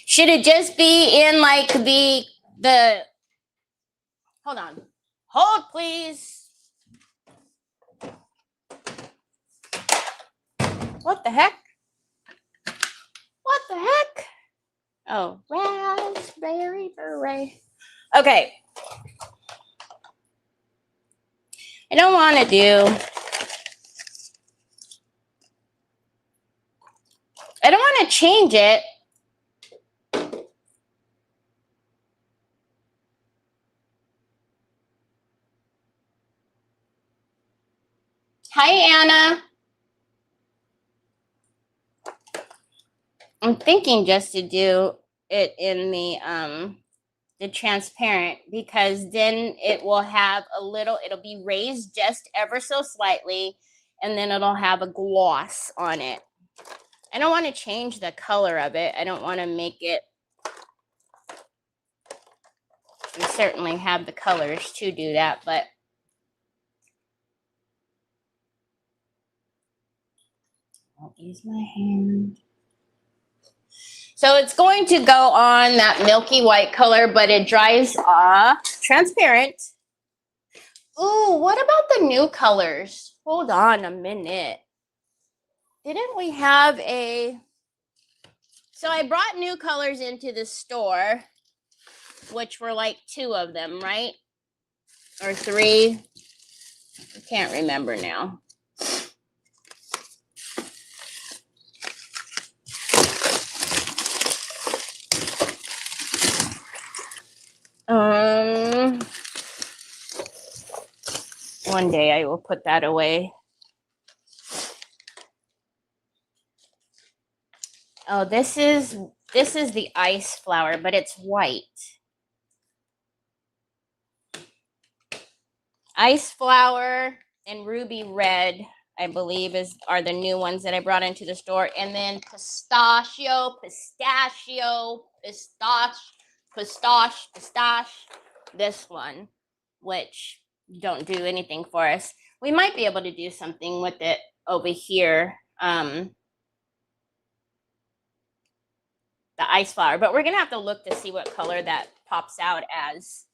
should it just be in like the hold on. Hold, please. What the heck? What the heck? Oh, raspberry beret. Okay. I don't want to change it. Hi, Anna. I'm thinking just to do it in the transparent, because then it will have it'll be raised just ever so slightly, and then it'll have a gloss on it. I don't want to change the color of it. I don't want to make it. We certainly have the colors to do that, but I'll use my hand. So it's going to go on that milky white color, but it dries off transparent. Ooh, what about the new colors? Hold on a minute. Didn't we have so I brought new colors into the store, which were like 2 of them, right? Or 3. I can't remember now. One day I will put that away. Oh, this is the ice flower, but it's white. Ice Flower and Ruby Red, I believe, are the new ones that I brought into the store. And then Pistachio, this one, which don't do anything for us. We might be able to do something with it over here. The Ice Flower, but we're gonna have to look to see what color that pops out as.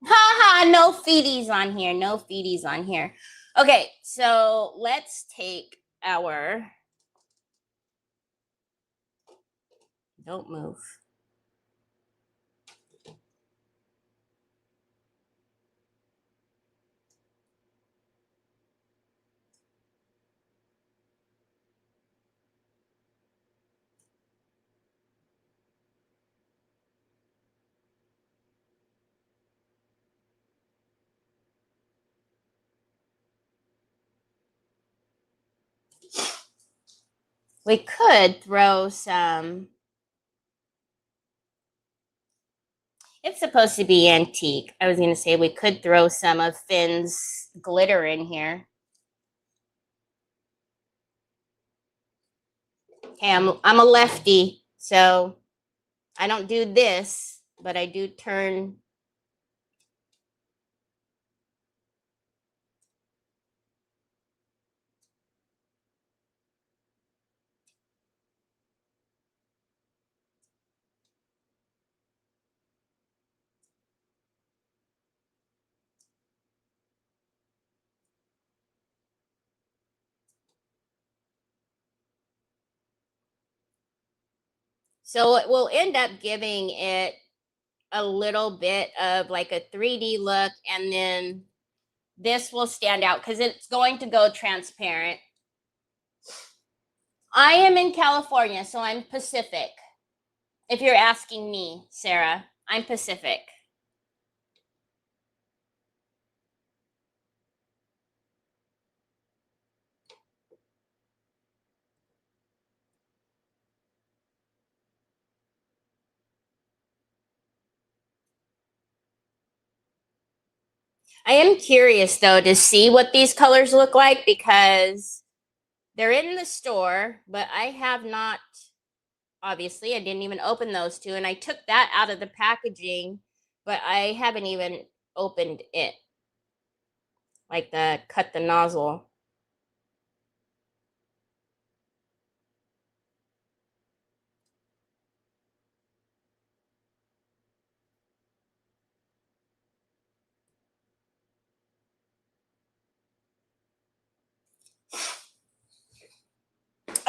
Haha, no feeties on here. No feeties on here. Okay, so let's take our. Don't move. We could throw some. It's supposed to be antique. I was going to say we could throw some of Finn's glitter in here. Okay, I'm a lefty, so I don't do this, but I do turn. So it will end up giving it a little bit of like a 3D look, and then this will stand out because it's going to go transparent. I am in California, so I'm Pacific. If you're asking me, Sarah, I'm Pacific. I am curious though to see what these colors look like because they're in the store, but I have not, obviously, I didn't even open those two, and I took that out of the packaging, but I haven't even opened it, like cut the nozzle.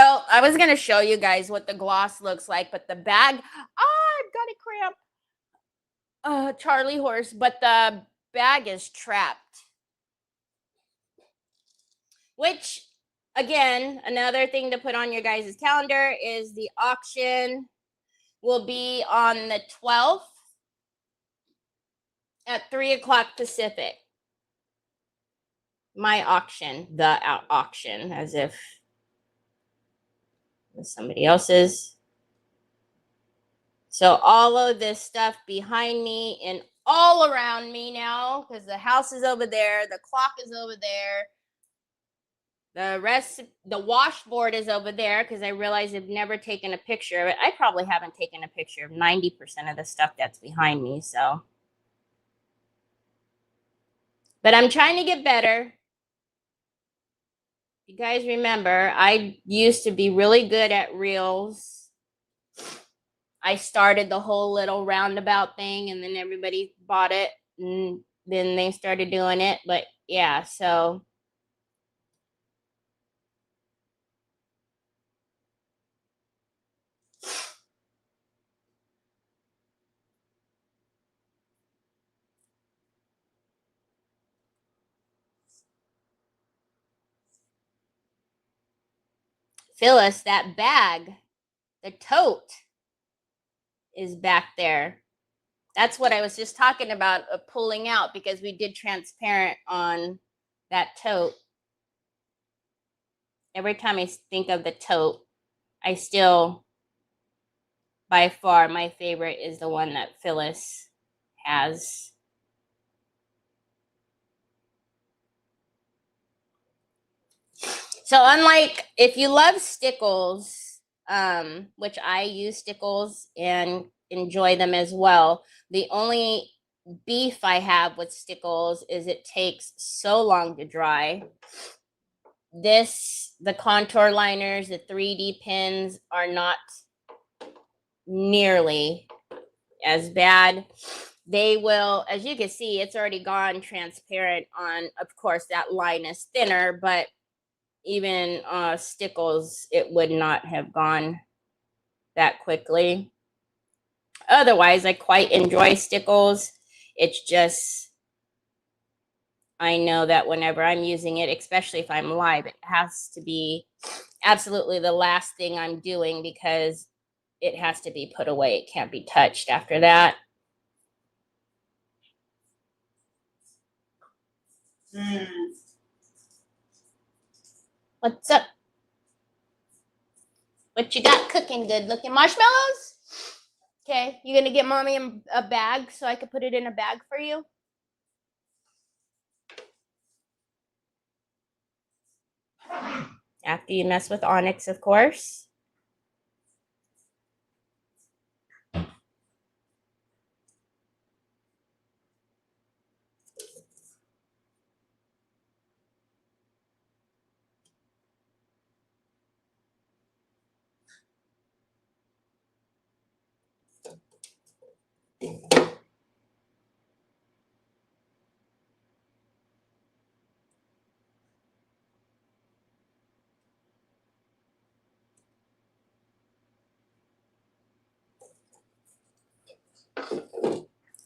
Oh, I was going to show you guys what the gloss looks like, but the bag, I've got a cramp. Charlie horse, but the bag is trapped. Which, again, another thing to put on your guys' calendar is the auction will be on the 12th at 3 o'clock Pacific. My auction, the auction, as if somebody else's. So all of this stuff behind me and all around me now, because the house is over there, the clock is over there, the washboard is over there, because I realize I've never taken a picture of it. I probably haven't taken a picture of 90% of the stuff that's behind me, so. But I'm trying to get better. You guys remember, I used to be really good at reels. I started the whole little roundabout thing, and then everybody bought it, and then they started doing it. But yeah, so Phyllis, that bag, the tote is back there. That's what I was just talking about, pulling out, because we did transparent on that tote. Every time I think of the tote, I still by far my favorite is the one that Phyllis has. So unlike, if you love Stickles, which I use Stickles and enjoy them as well, the only beef I have with Stickles is it takes so long to dry. The contour liners, the 3D pins are not nearly as bad. They will, as you can see, it's already gone transparent on, of course, that line is thinner, but even Stickles, it would not have gone that quickly. Otherwise, I quite enjoy Stickles. It's just, I know that whenever I'm using it, especially if I'm live, it has to be absolutely the last thing I'm doing because it has to be put away. It can't be touched after that. What's up? What you got cooking good looking? Marshmallows? Okay, you gonna get mommy a bag so I could put it in a bag for you? After you mess with Onyx, of course.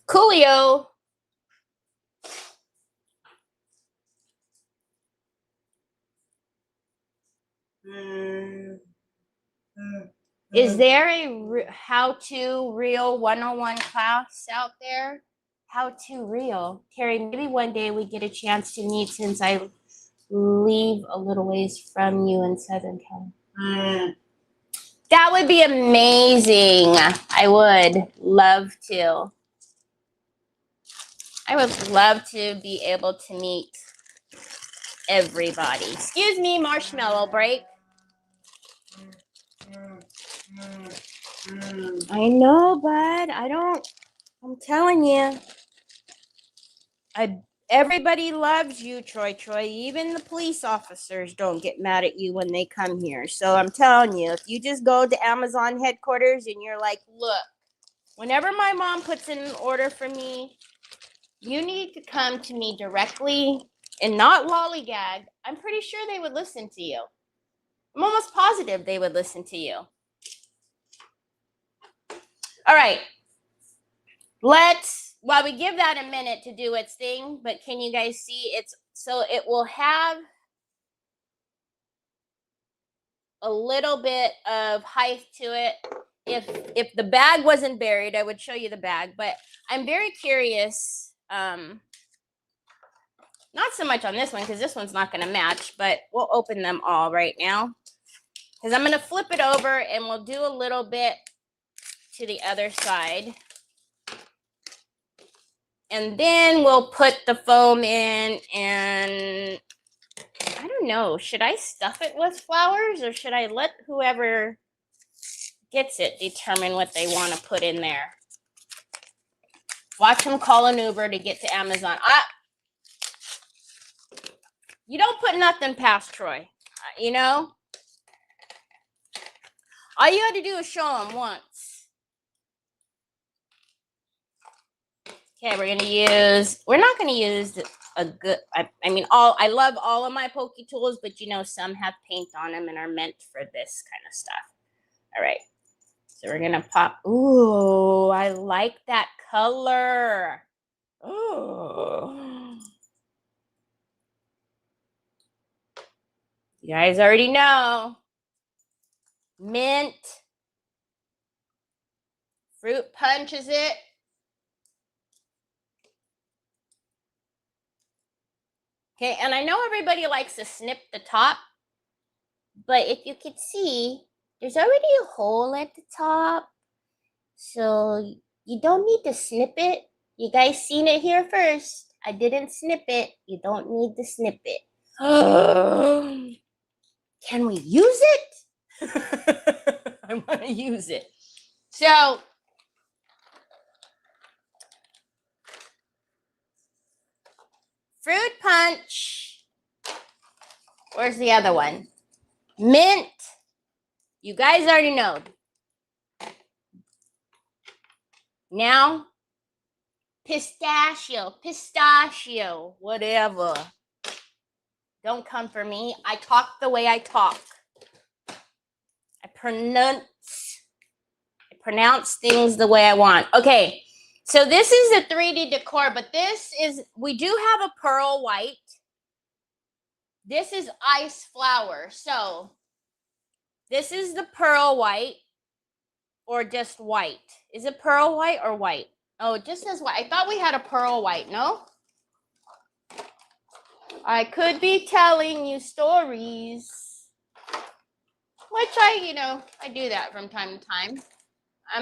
Coolio. Is there a how-to reel 101 class out there? How-to reel. Terry, maybe one day we get a chance to meet since I live a little ways from you in Southern California. That would be amazing. I would love to. I would love to be able to meet everybody. Excuse me, marshmallow break. I know, bud. I'm telling you. Everybody loves you, Troy. Even the police officers don't get mad at you when they come here. So I'm telling you, if you just go to Amazon headquarters and you're like, look, whenever my mom puts in an order for me, you need to come to me directly and not lollygag. I'm pretty sure they would listen to you. I'm almost positive they would listen to you. All right. While we give that a minute to do its thing, but can you guys see so it will have a little bit of height to it. If the bag wasn't buried, I would show you the bag, but I'm very curious. Not so much on this one because this one's not going to match, but we'll open them all right now because I'm going to flip it over and we'll do a little bit to the other side. And then we'll put the foam in and I don't know, should I stuff it with flowers or should I let whoever gets it determine what they want to put in there? Watch them call an Uber to get to Amazon. You don't put nothing past Troy, you know? All you had to do is show him once. Okay, we're not gonna use a good, I mean, I love all of my Poke Tools, but you know, some have paint on them and are meant for this kind of stuff. All right, so we're gonna pop, ooh, I like that color. Oh. You guys already know. Mint. Fruit punch is it? Okay, and I know everybody likes to snip the top, but if you could see, there's already a hole at the top. So you don't need to snip it. You guys seen it here first. I didn't snip it. You don't need to snip it. Can we use it? I want to use it. So fruit punch. Where's the other one? Mint. You guys already know. Now, pistachio, whatever. Don't come for me. I talk the way I talk. I pronounce things the way I want. Okay, so this is a 3D decor, but we do have a pearl white. This is ice flower. So this is the pearl white or just white. Is it pearl white or white? Oh, it just says white. I thought we had a pearl white, no? I could be telling you stories. Which I do that from time to time.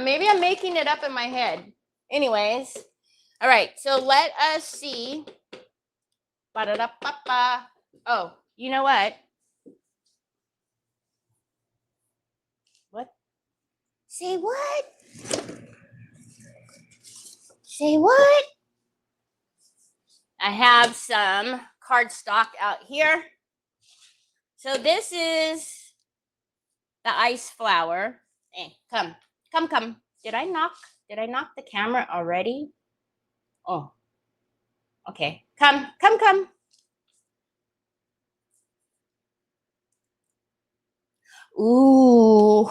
Maybe I'm making it up in my head. Anyways, all right, so let us see. Ba-da-da-ba-ba. Oh, you know what? What? Say what? Say what? I have some cardstock out here. So this is the ice flower. Hey, come. Did I knock the camera already? Oh, okay. Come. Ooh,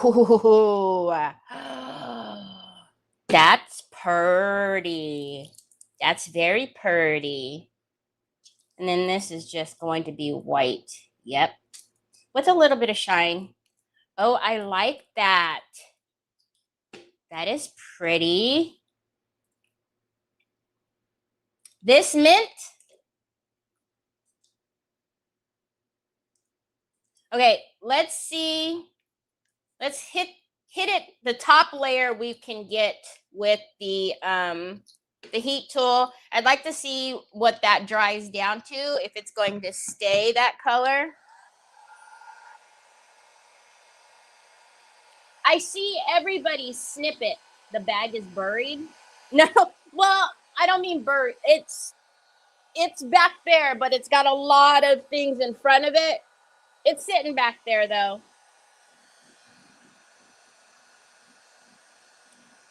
that's pretty. That's very pretty. And then this is just going to be white. Yep. With a little bit of shine. Oh, I like that. That is pretty. This mint. Okay, let's see. Let's hit it the top layer we can get with the heat tool. I'd like to see what that dries down to, if it's going to stay that color. I see everybody snip it. The bag is buried. No, well, I don't mean buried. It's back there, but it's got a lot of things in front of it. It's sitting back there though.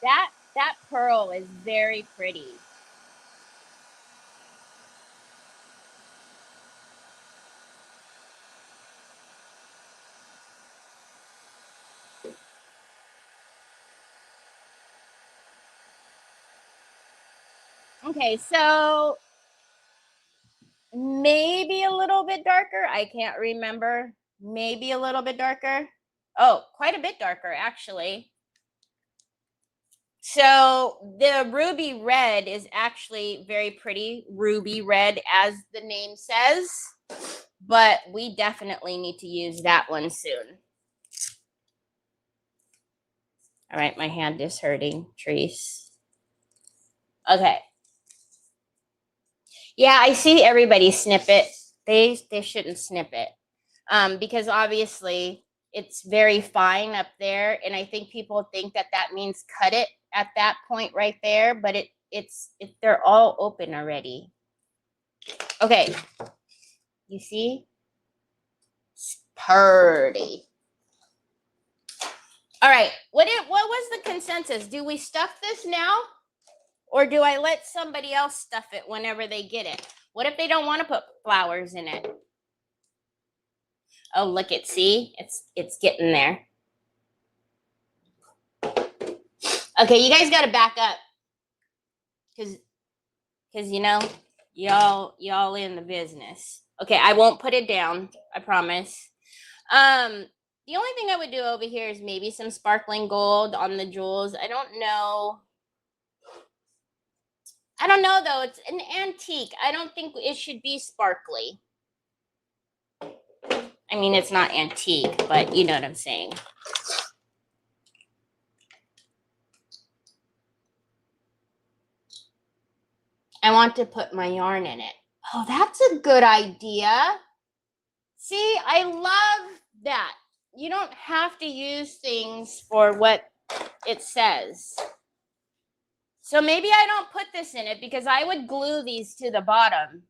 That pearl is very pretty. Okay, so maybe a little bit darker. I can't remember. Maybe a little bit darker. Oh, quite a bit darker, actually. So the ruby red is actually very pretty. Ruby red, as the name says. But we definitely need to use that one soon. All right, my hand is hurting, Treese. Okay. Yeah, I see everybody snip it. They shouldn't snip it. Because obviously it's very fine up there, and I think people think that means cut it at that point right there, but they're all open already. Okay, you see, it's pretty. All right, what was the consensus? Do we stuff this now, or do I let somebody else stuff it whenever they get it? What if they don't want to put flowers in it? Oh, look it, see, it's getting there. Okay, you guys got to back up, because y'all in the business. Okay, I won't put it down, I promise. The only thing I would do over here is maybe some sparkling gold on the jewels. I don't know though. It's an antique. I don't think it should be sparkly. I mean, it's not antique, but you know what I'm saying. I want to put my yarn in it. Oh, that's a good idea. See, I love that. You don't have to use things for what it says. So maybe I don't put this in it because I would glue these to the bottom.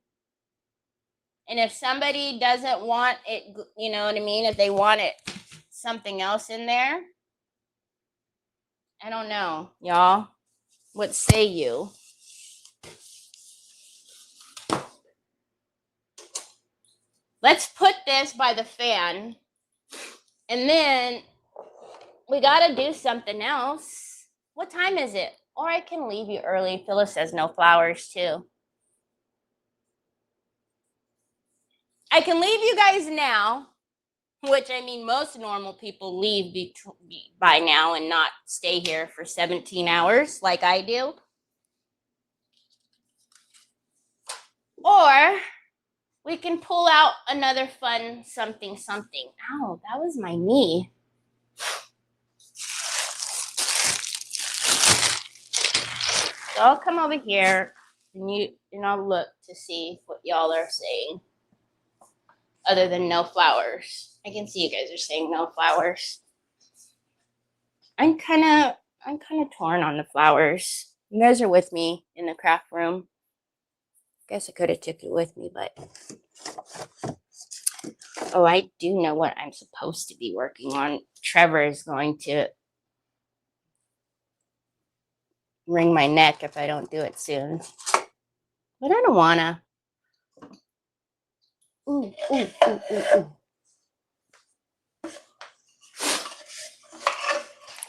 And if somebody doesn't want it, you know what I mean? If they want it something else in there, I don't know, y'all. What say you? Let's put this by the fan. And then we got to do something else. What time is it? Or I can leave you early. Phyllis says no flowers too. I can leave you guys now, which I mean, most normal people leave by now and not stay here for 17 hours like I do. Or we can pull out another fun something. Ow, that was my knee. So I'll come over here and I'll look to see what y'all are saying. Other than no flowers. I can see you guys are saying no flowers. I'm kind of torn on the flowers. You guys are with me in the craft room. Guess I could have took it with me, but oh, I do know what I'm supposed to be working on. Trevor is going to wring my neck if I don't do it soon. But I don't wanna. Ooh.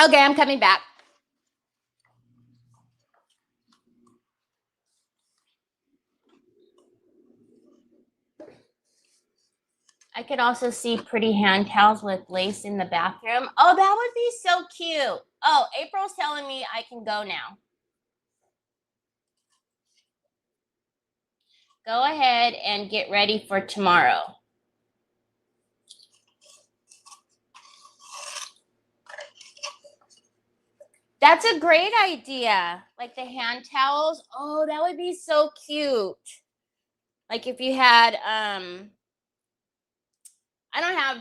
Okay, I'm coming back. I could also see pretty hand towels with lace in the bathroom. Oh, that would be so cute. Oh, April's telling me I can go now. Go ahead and get ready for tomorrow. That's a great idea. Like the hand towels. Oh, that would be so cute. Like if you had, I don't have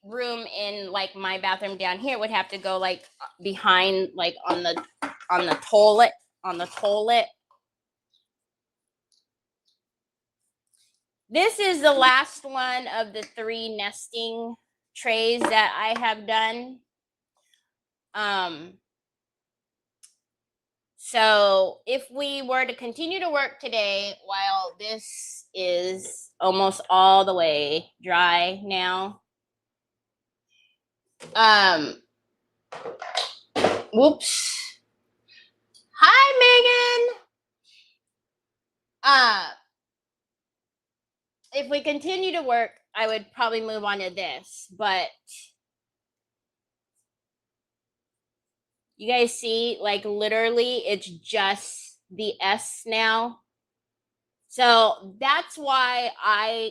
room in like my bathroom down here. Would have to go like behind, like on the toilet, This is the last one of the 3 nesting trays that I have done. So if we were to continue to work today while this is almost all the way dry now, whoops. Hi, Megan. If we continue to work, I would probably move on to this, but you guys see, like literally it's just the S now. So that's why I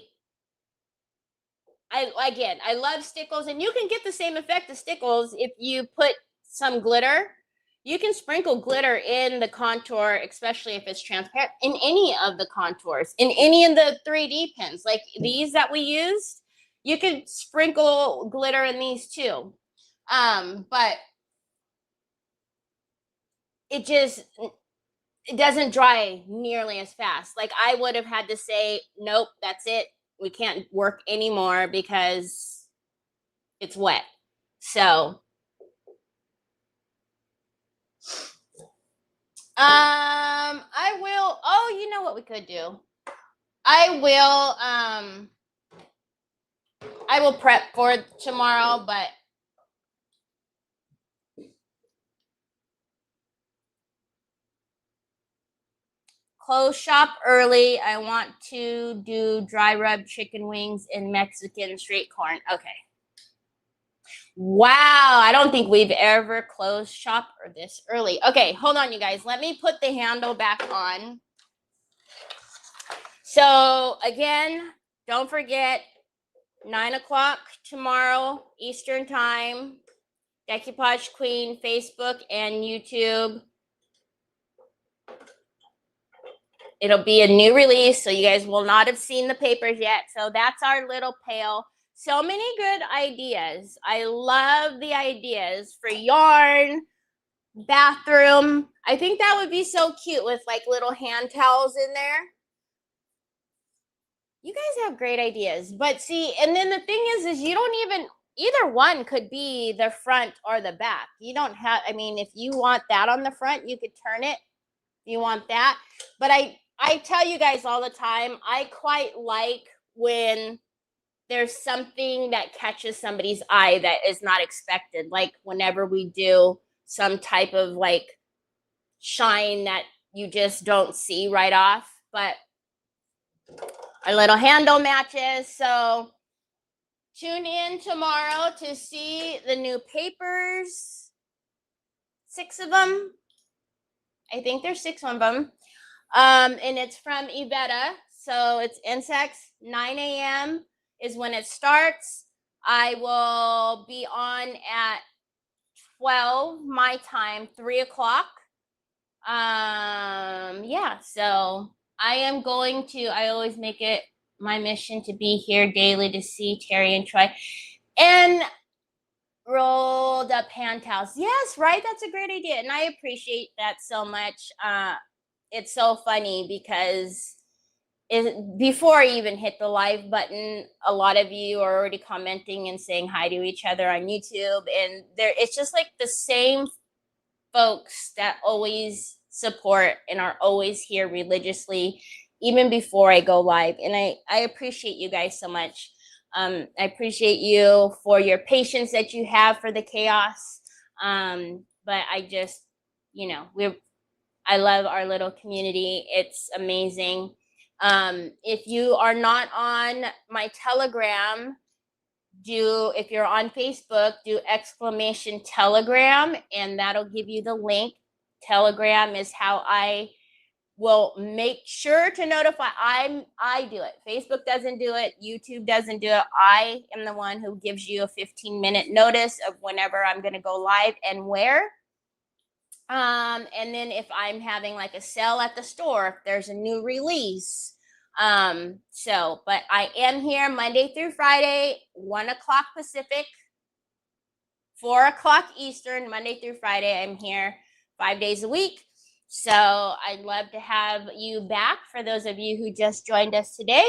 love stickles, and you can get the same effect of stickles if you put some glitter. You can sprinkle glitter in the contour, especially if it's transparent, in any of the contours, in any of the 3D pins, like these that we used. You can sprinkle glitter in these too. But it doesn't dry nearly as fast. Like I would have had to say, nope, that's it. We can't work anymore because it's wet. So I will, oh, you know what we could do? I will prep for tomorrow, but close shop early. I want to do dry rub chicken wings and Mexican street corn. Okay. Wow, I don't think we've ever closed shop or this early. Okay, hold on, you guys. Let me put the handle back on. So again, don't forget, 9 o'clock tomorrow, Eastern time, Decoupage Queen, Facebook and YouTube. it'll be a new release, so you guys will not have seen the papers yet. So that's our little pail. So many good ideas. I love the ideas for yarn, bathroom. I think that would be so cute with like little hand towels in there. You guys have great ideas. But see, and then the thing is you don't even, either one could be the front or the back. You don't have, I mean, if you want that on the front, you could turn it. You want that. But I tell you guys all the time, I quite like when there's something that catches somebody's eye that is not expected. Like whenever we do some type of like shine that you just don't see right off. But our little handle matches. So tune in tomorrow to see the new papers. 6 of them. I think there's 6 of them. And it's from Iveta. So it's insects. 9 a.m. is when it starts. I will be on at 12 my time, 3 o'clock. Yeah, so I am going to, I always make it my mission to be here daily to see Terry and Troy. And rolled up hand towels. Yes, right? That's a great idea. And I appreciate that so much. It's so funny because before I even hit the live button, a lot of you are already commenting and saying hi to each other on YouTube. And it's just like the same folks that always support and are always here religiously, even before I go live. And I appreciate you guys so much. I appreciate you for your patience that you have for the chaos. But I just, I love our little community. It's amazing. If you are not on my Telegram, if you're on Facebook, do !Telegram, and that'll give you the link. Telegram is how I will make sure to notify. I do it. Facebook doesn't do it. YouTube doesn't do it. I am the one who gives you a 15-minute notice of whenever I'm going to go live and where. And then if I'm having like a sale at the store, if there's a new release. But I am here Monday through Friday, 1 o'clock Pacific, 4 o'clock Eastern, Monday through Friday. I'm here 5 days a week. So I'd love to have you back for those of you who just joined us today.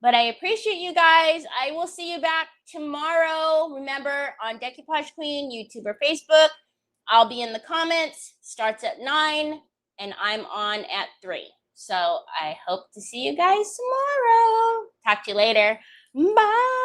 But I appreciate you guys. I will see you back tomorrow. Remember, on Decoupage Queen, YouTube or Facebook. I'll be in the comments. Starts at 9, and I'm on at 3. So I hope to see you guys tomorrow. Talk to you later. Bye.